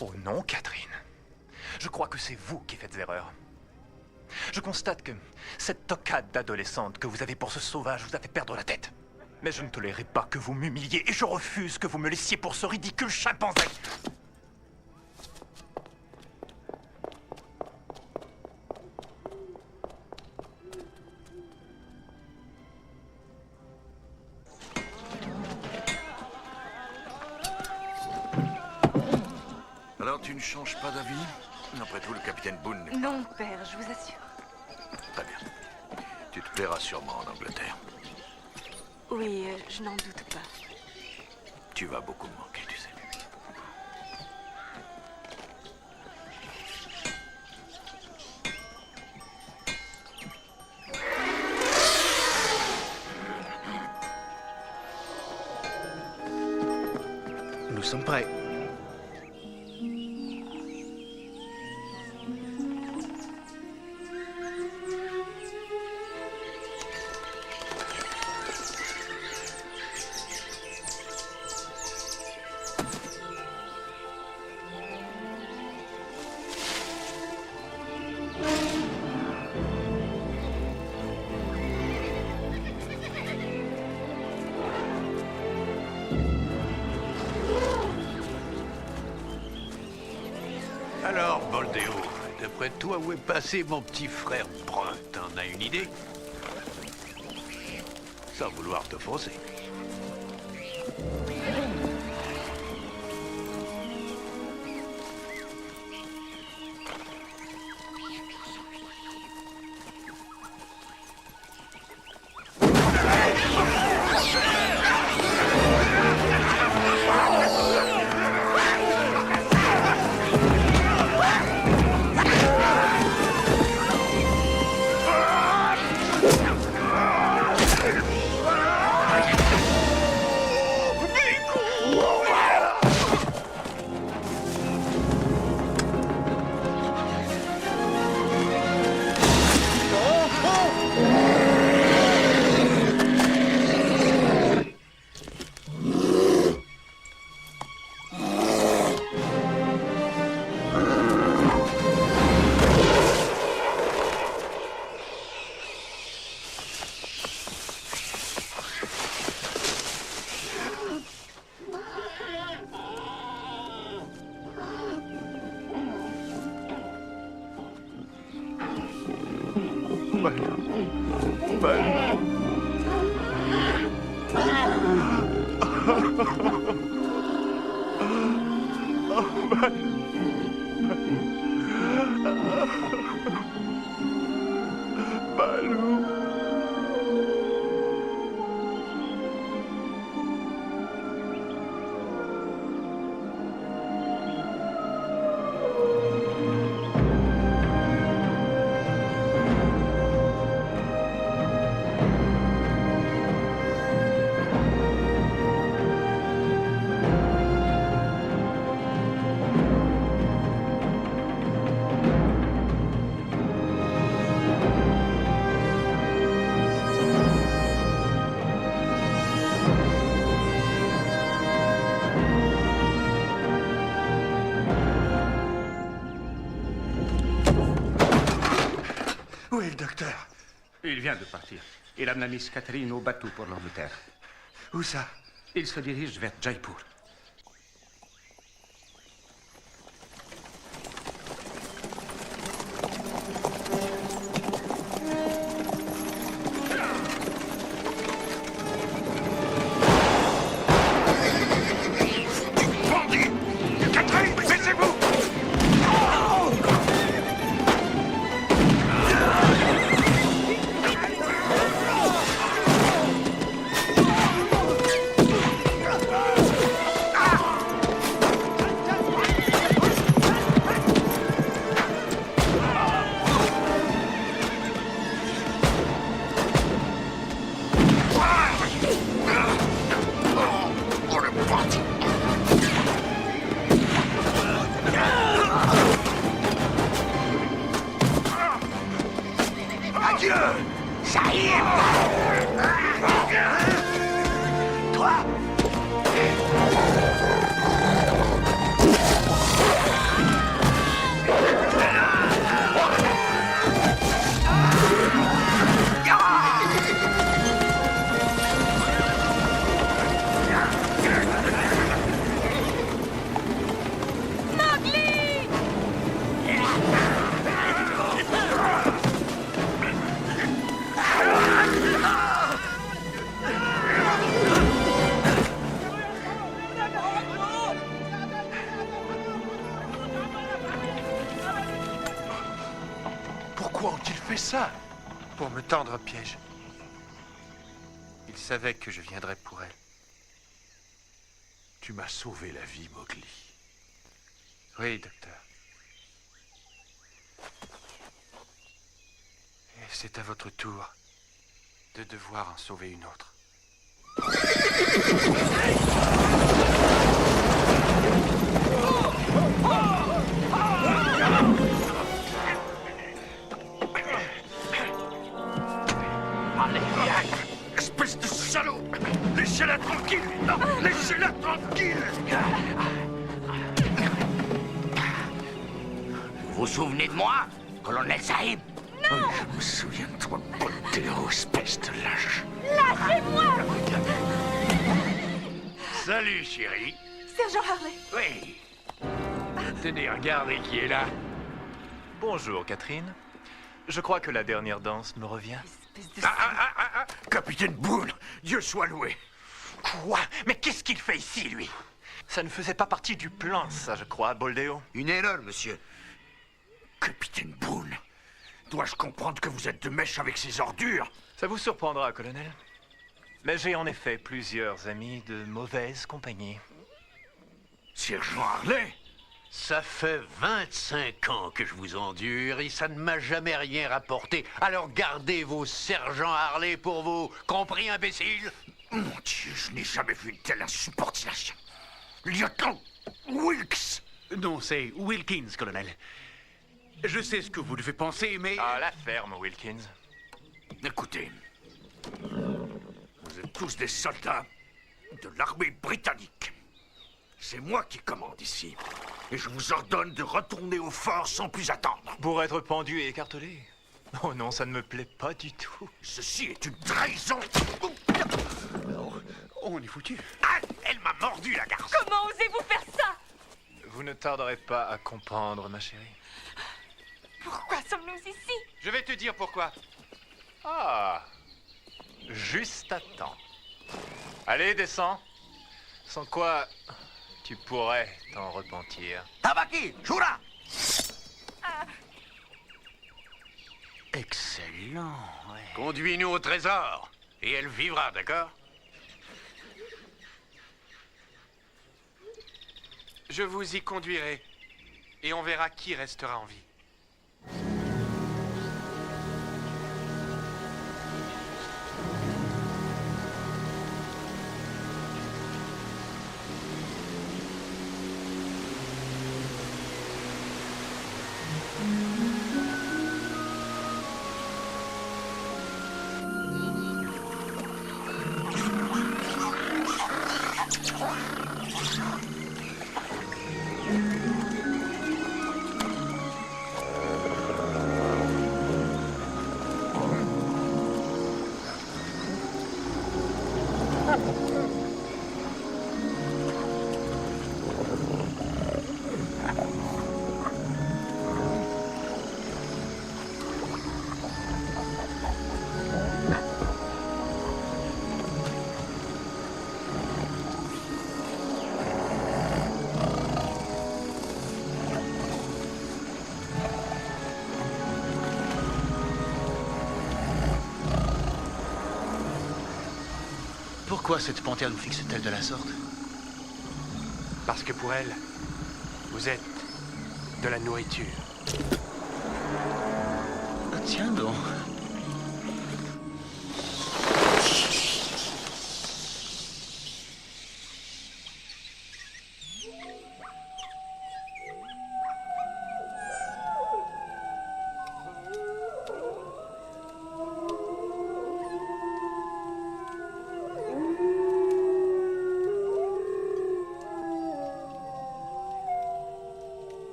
Oh non, Catherine. Je crois que c'est vous qui faites erreur. Je constate que cette toquade d'adolescente que vous avez pour ce sauvage vous a fait perdre la tête. Mais je ne tolérerai pas que vous m'humiliez et je refuse que vous me laissiez pour ce ridicule chimpanzé. Alors tu ne changes pas d'avis? Après tout, le capitaine Boone... Non, père, je vous assure. Très bien. Tu te plairas sûrement en Angleterre. Oui, je n'en doute pas. Tu vas beaucoup me manquer, tu sais. Nous sommes prêts. Alors, Boldeo, d'après toi, où est passé mon petit frère brun? T'en as une idée? sans vouloir t'offenser. Où est le docteur? Il vient de partir. Il amène Miss Catherine au bateau pour l'Angleterre. Où ça? Il se dirige vers Jaipur. Catherine, baissez-vous! Adieu, Saïd! Toi! Pourquoi ont-ils fait ça? Pour me tendre un piège. Ils savaient que je viendrais pour elle. Tu m'as sauvé la vie, Mowgli. Oui, docteur. Et c'est à votre tour de devoir en sauver une autre. Allez, viens! Espèce de salaud! Laissez-la tranquille! Non, laissez-la tranquille! Vous vous souvenez de moi, colonel Sahib? Non! Je me souviens de toi, Boltero, espèce de lâche. Lâchez-moi! Salut, chérie. Sergent Harley. Oui. Tenez, regardez qui est là. Bonjour, Catherine. Je crois que la dernière danse me revient. Capitaine Boone, Dieu soit loué. Quoi? Mais qu'est-ce qu'il fait ici, lui? Ça ne faisait pas partie du plan, ça, je crois, Boldeo. Une erreur, monsieur. Capitaine Boone, dois-je comprendre que vous êtes de mèche avec ces ordures? Ça vous surprendra, colonel. Mais j'ai en effet plusieurs amis de mauvaise compagnie. Sergent Harley? Ça fait 25 ans que je vous endure et ça ne m'a jamais rien rapporté. Alors gardez vos sergents Harley pour vous. Compris, imbécile? Mon Dieu, je n'ai jamais vu une telle insubordination. Lieutenant Wilkes! Non, c'est Wilkins, colonel. Je sais ce que vous devez penser, mais... À la ferme, Wilkins. Écoutez, vous êtes tous des soldats de l'armée britannique. C'est moi qui commande ici. Et je vous ordonne de retourner au fort sans plus attendre. Pour être pendu et écartelé? Oh non, ça ne me plaît pas du tout. Ceci est une trahison. On est foutu. Ah, elle m'a mordu, la garce. Comment osez-vous faire ça? Vous ne tarderez pas à comprendre, ma chérie. Pourquoi sommes-nous ici? Je vais te dire pourquoi. Ah, juste à temps. Allez, descends. Sans quoi, tu pourrais t'en repentir. Tabaki, Shura! Excellent, ouais. Conduis-nous au trésor et elle vivra, d'accord? Je vous y conduirai. Et on verra qui restera en vie. Pourquoi cette panthère nous fixe-t-elle de la sorte? Parce que pour elle, vous êtes de la nourriture. Ah, tiens donc.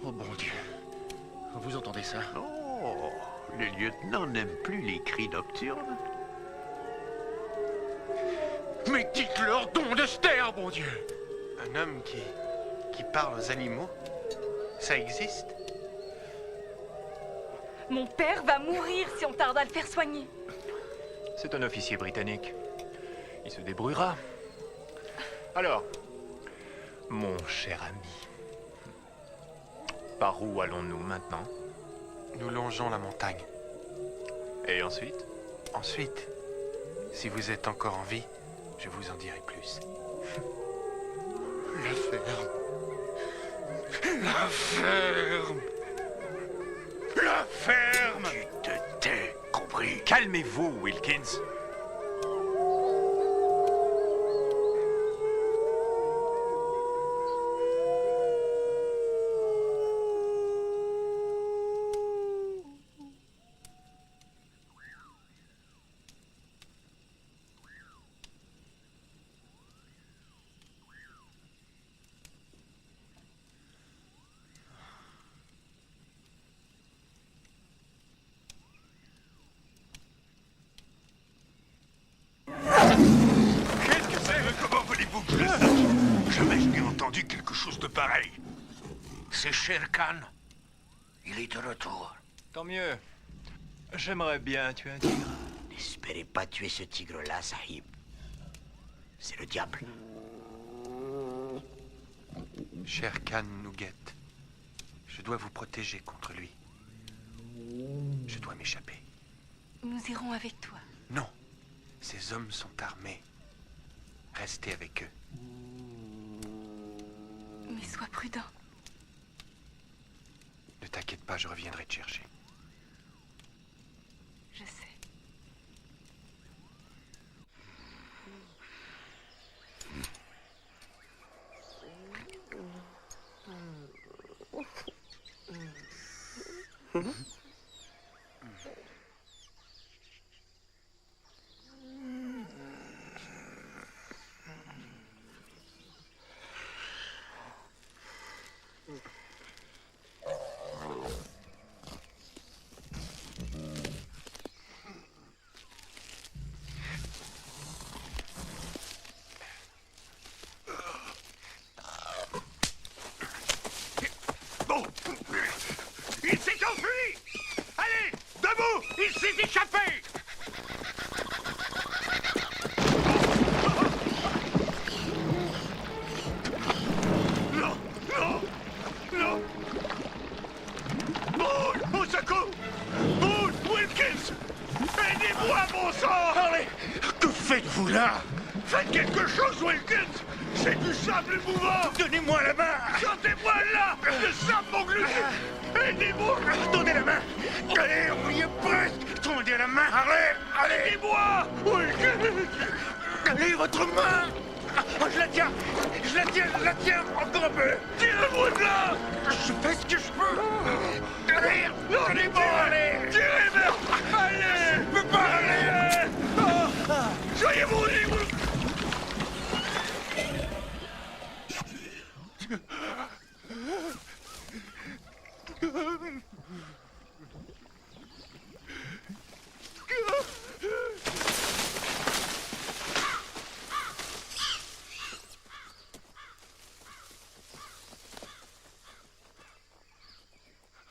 Oh bon Dieu. Vous entendez ça? Oh, le lieutenant n'aime plus les cris nocturnes. Mais dites-leur don de se taire, bon Dieu! Un homme qui parle aux animaux? Ça existe? Mon père va mourir si on tarde à le faire soigner. C'est un officier britannique. Il se débrouillera. Alors, mon cher ami, par où allons-nous maintenant? Nous longeons la montagne. Et ensuite? Ensuite, si vous êtes encore en vie, je vous en dirai plus. La ferme. La ferme. La ferme. Tu te tais, compris? Calmez-vous, Wilkins. Comment voulez-vous que je le sache? Jamais je n'ai entendu quelque chose de pareil. C'est Shere Khan. Il est de retour. Tant mieux. J'aimerais bien tuer un tigre. N'espérez pas tuer ce tigre-là, Sahib. C'est le diable. Cher Khan nous guette. Je dois vous protéger contre lui. Je dois m'échapper. Nous irons avec toi. Non. Ces hommes sont armés. Restez avec eux. Mais sois prudent. Ne t'inquiète pas, je reviendrai te chercher. Je sais. Il s'est enfui! Allez, debout! Il s'est échappé! Non! Non! Non! Bull! Au secours! Bull! Wilkins! Aidez-moi, bon sang! Allez! Que faites-vous là? Faites quelque chose, Wilkins! C'est du sable mouvant! Donnez-moi la main! Sentez-moi là! Le sable m'engloutit! Aidez-moi! Tendez la main! Allez, on y est presque! Tendez la main! Allez! Aidez-moi! Allez, votre main! Je la tiens! Je la tiens! Encore un peu! Tirez-moi de là! Je fais ce que je peux! Allez! Aidez-moi! Allez! Tirez, merde! Allez! Je peux pas! Allez! Soyez bon libre!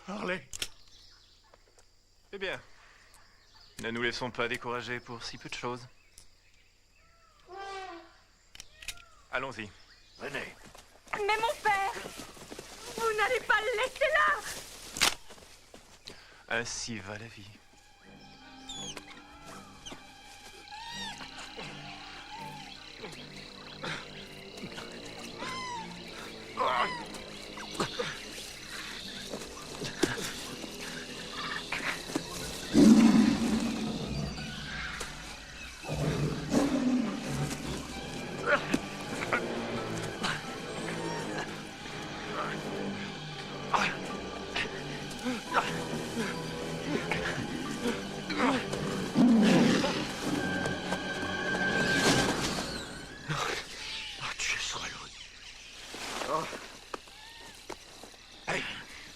Harley. Eh bien, ne nous laissons pas décourager pour si peu de choses. Allons-y. Venez. Mais mon père! Vous n'allez pas le laisser là! Ainsi va la vie.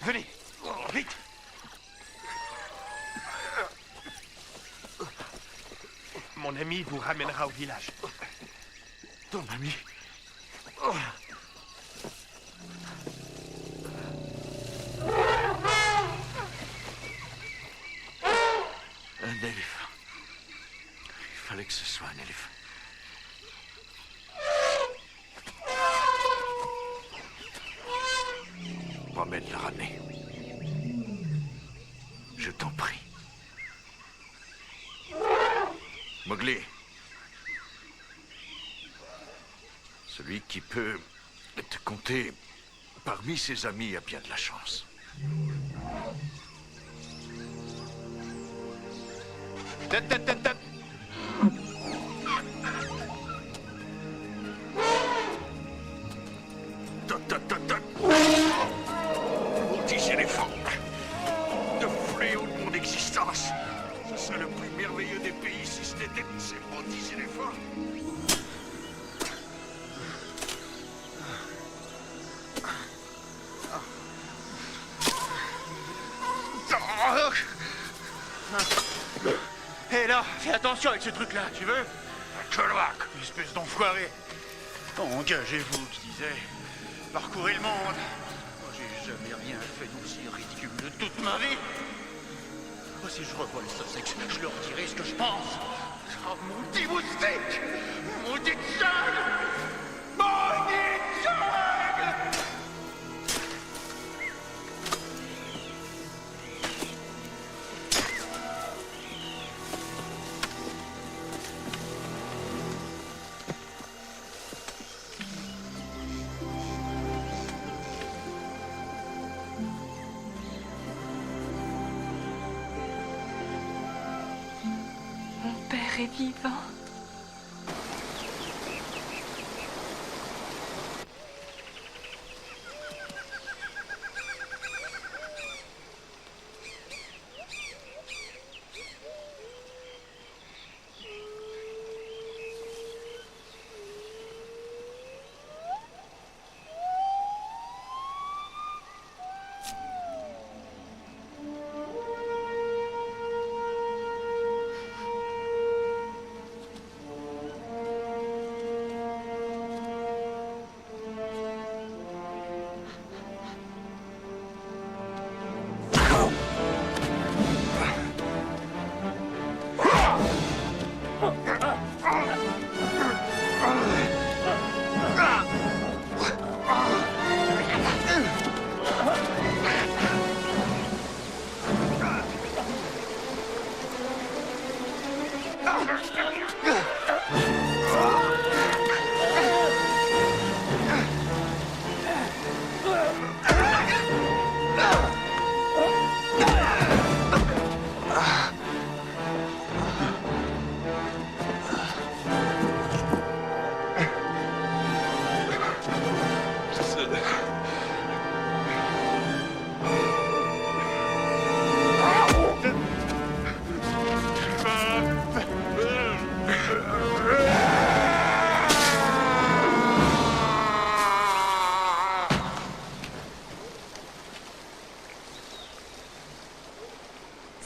Venez, vite. Mon ami vous ramènera au village. Ton ami? Un éléphant. Il fallait que ce soit un éléphant. Promets de le ramener. Je t'en prie. Mowgli. Celui qui peut te compter parmi ses amis a bien de la chance. Maudits éléphants, de fléau de mon existence. Ce serait le plus merveilleux des pays si ce n'était de ces maudits éléphants. Hé là, fais attention avec ce truc-là, tu veux? Cholwack, espèce d'enfoiré. Engagez-vous, je disais. Parcourez le monde. J'ai jamais rien fait d'aussi ridicule de toute ma vie. Oh, si je revois les Sussex, je leur dirai ce que je pense. Oh, maudit moustique! Maudite jungle! Maudite jungle! Mon père est vivant.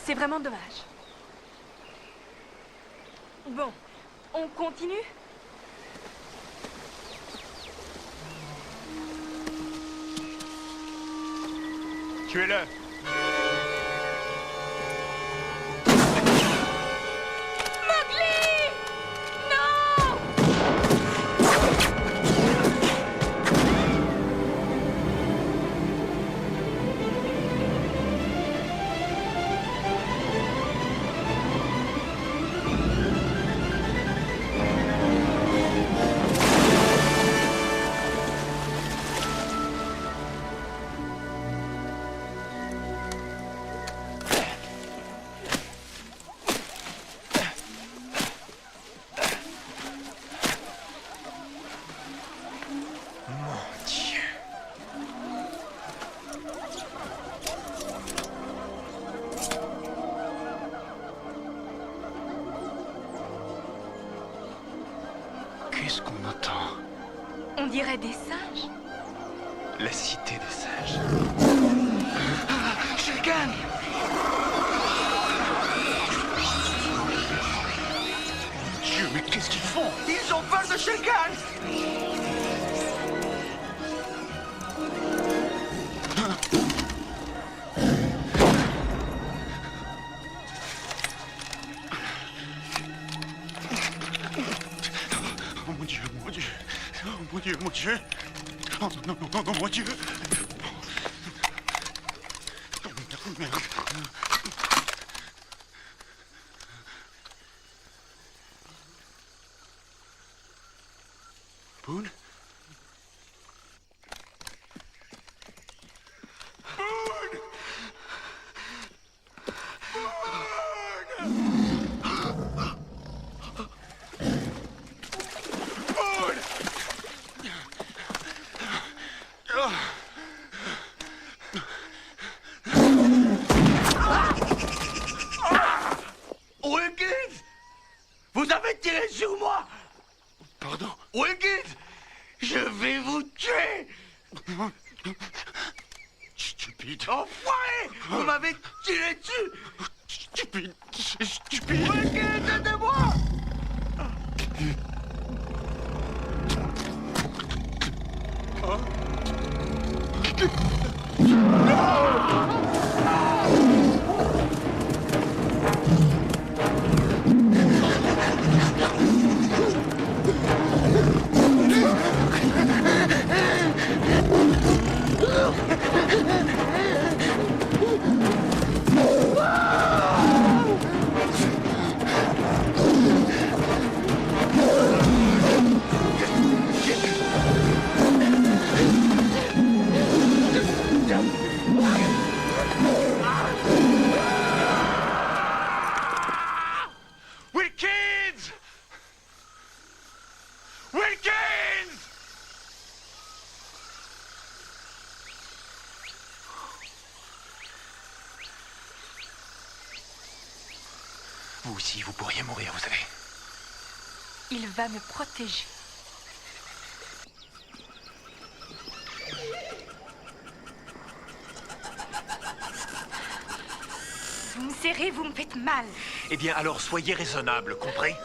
C'est vraiment dommage. Bon, on continue? Tuez-le! Mowgli! Non! Qu'est-ce qu'on entend? On dirait des singes. La cité des sages. Shere Khan! Dieu, mais qu'est-ce qu'ils font? Ils ont peur de Shere Khan! Oh mon Dieu, mon Dieu. Oh mon Dieu, mon Dieu. Oh non, non, non, non, mon Dieu. Oh merde, merde. Boone? Wilkins! Vous avez tiré sur moi! Pardon? Wilkins! Je vais vous tuer! Stupide. Enfoiré! Vous m'avez tiré dessus! Stupide. Stupide. Wilkins, aidez-moi! Vous aussi, vous pourriez mourir, vous savez. Il va me protéger. Vous me serrez, vous me faites mal. Eh bien, alors soyez raisonnable, compris?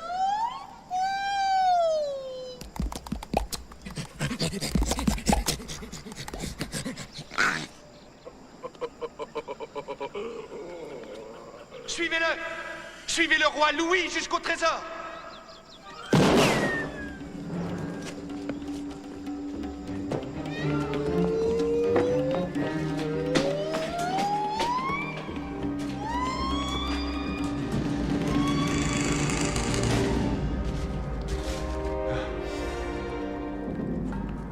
Suivez-le! Suivez le roi Louis jusqu'au trésor!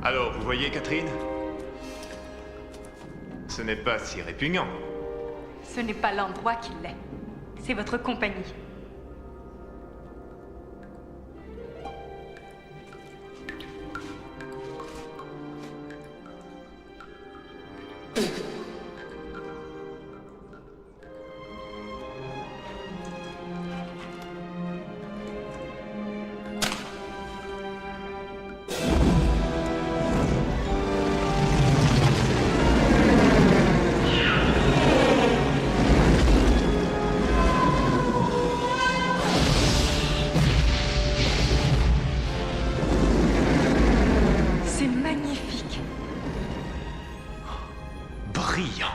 Alors, vous voyez, Catherine? Ce n'est pas si répugnant. Ce n'est pas l'endroit qui l'est. C'est votre compagnie. Brillant.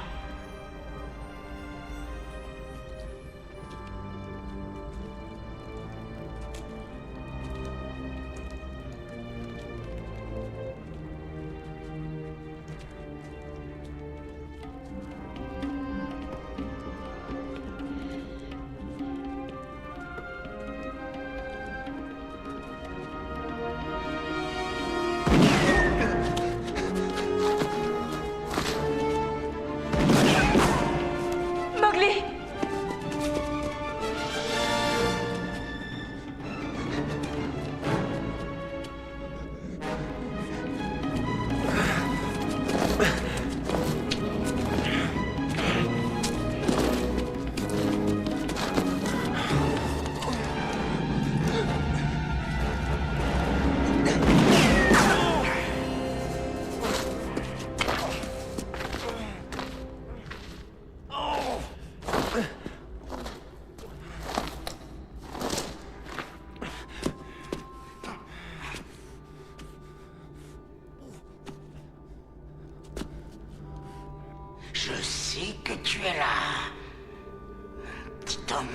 Je sais que tu es là, petit homme.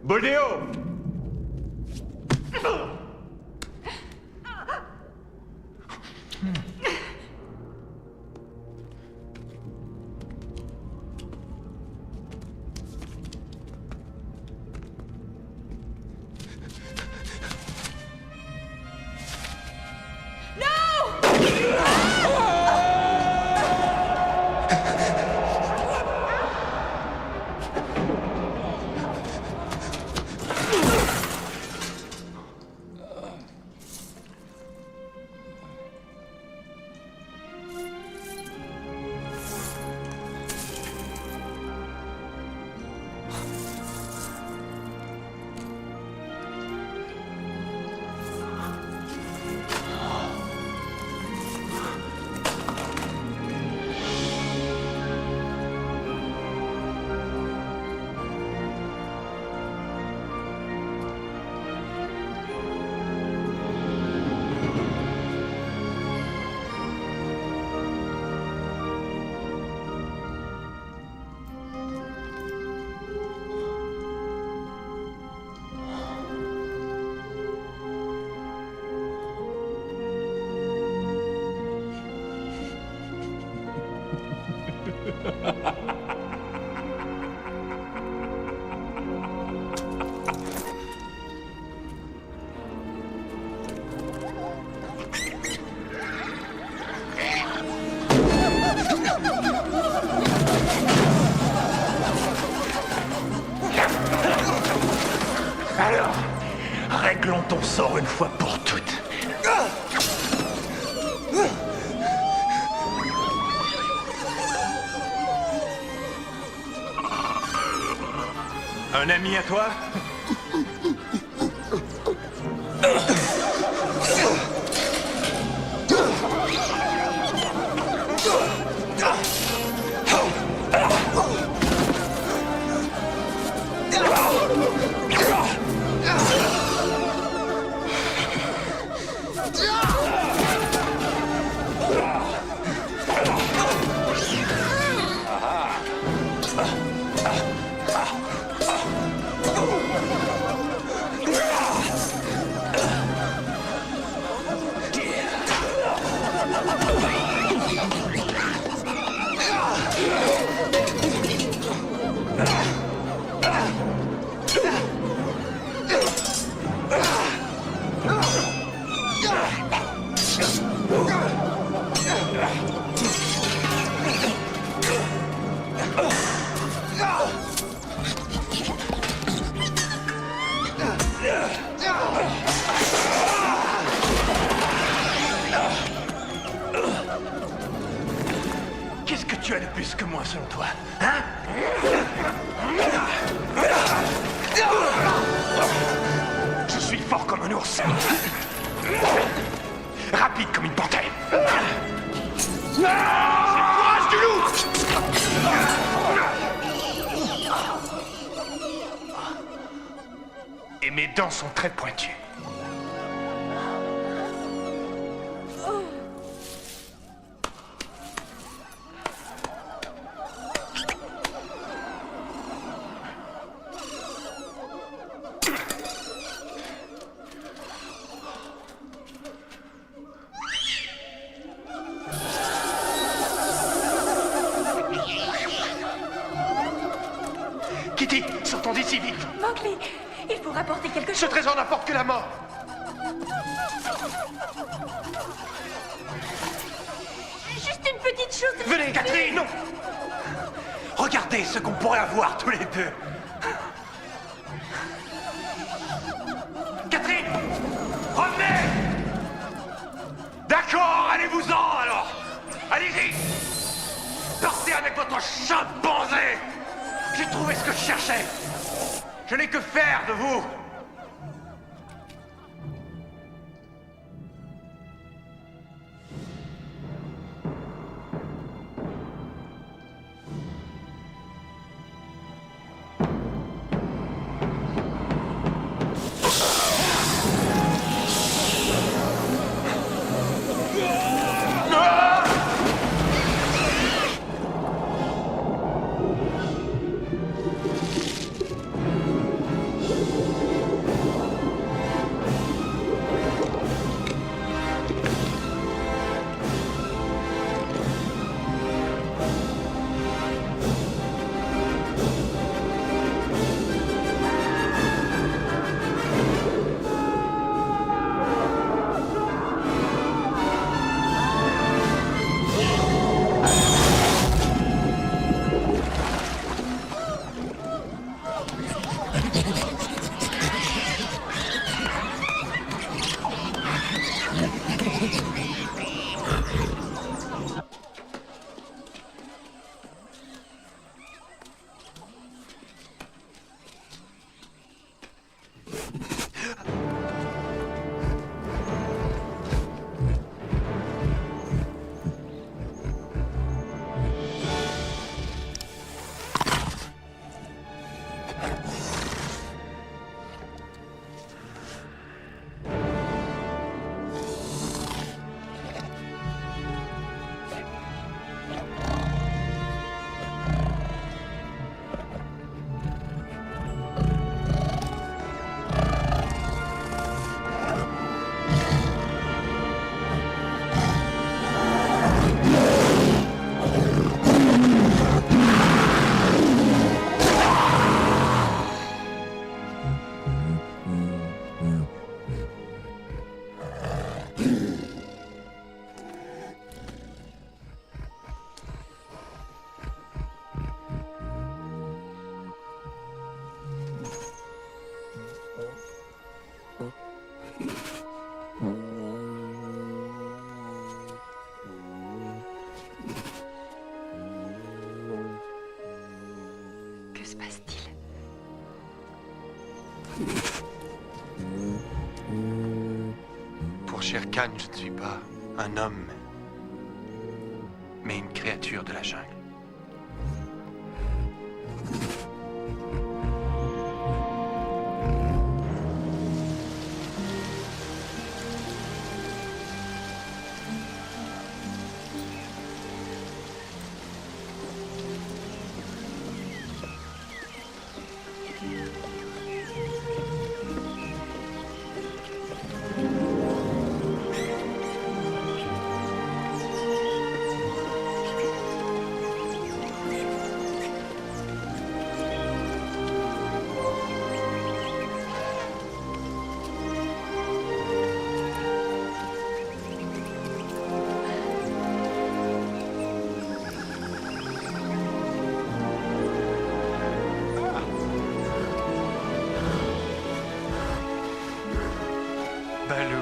Boldéo! Alors, réglons ton sort une fois pour toutes. Un ami à toi? Qu'est-ce que tu as de plus que moi, selon toi? Hein? Je suis fort comme un ours. Rapide comme une panthère. C'est le courage du loup! Et mes dents sont très pointues. Kitty, sortons d'ici vite. Mowgli, il faut rapporter quelque chose. Ce trésor n'apporte que la mort. Juste une petite chose. Venez, Catherine, non. Regardez ce qu'on pourrait avoir tous les deux. Catherine, revenez. D'accord, allez-vous-en alors. Allez-y. Partez avec votre chimpanzé. J'ai trouvé ce que je cherchais. Je n'ai que faire de vous. Khan, je ne suis pas un homme, mais une créature de la jungle. Balou.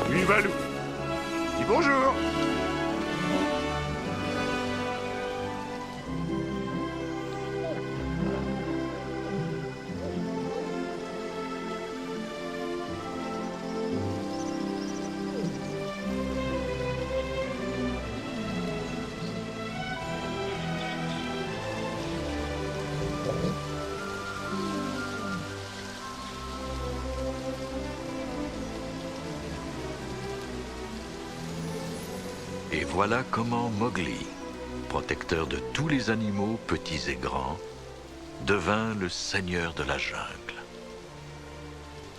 Oui, Balou. Dis bonjour. Et voilà comment Mowgli, protecteur de tous les animaux, petits et grands, devint le seigneur de la jungle.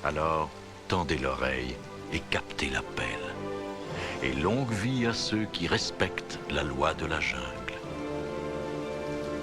Alors, tendez l'oreille et captez l'appel. Et longue vie à ceux qui respectent la loi de la jungle.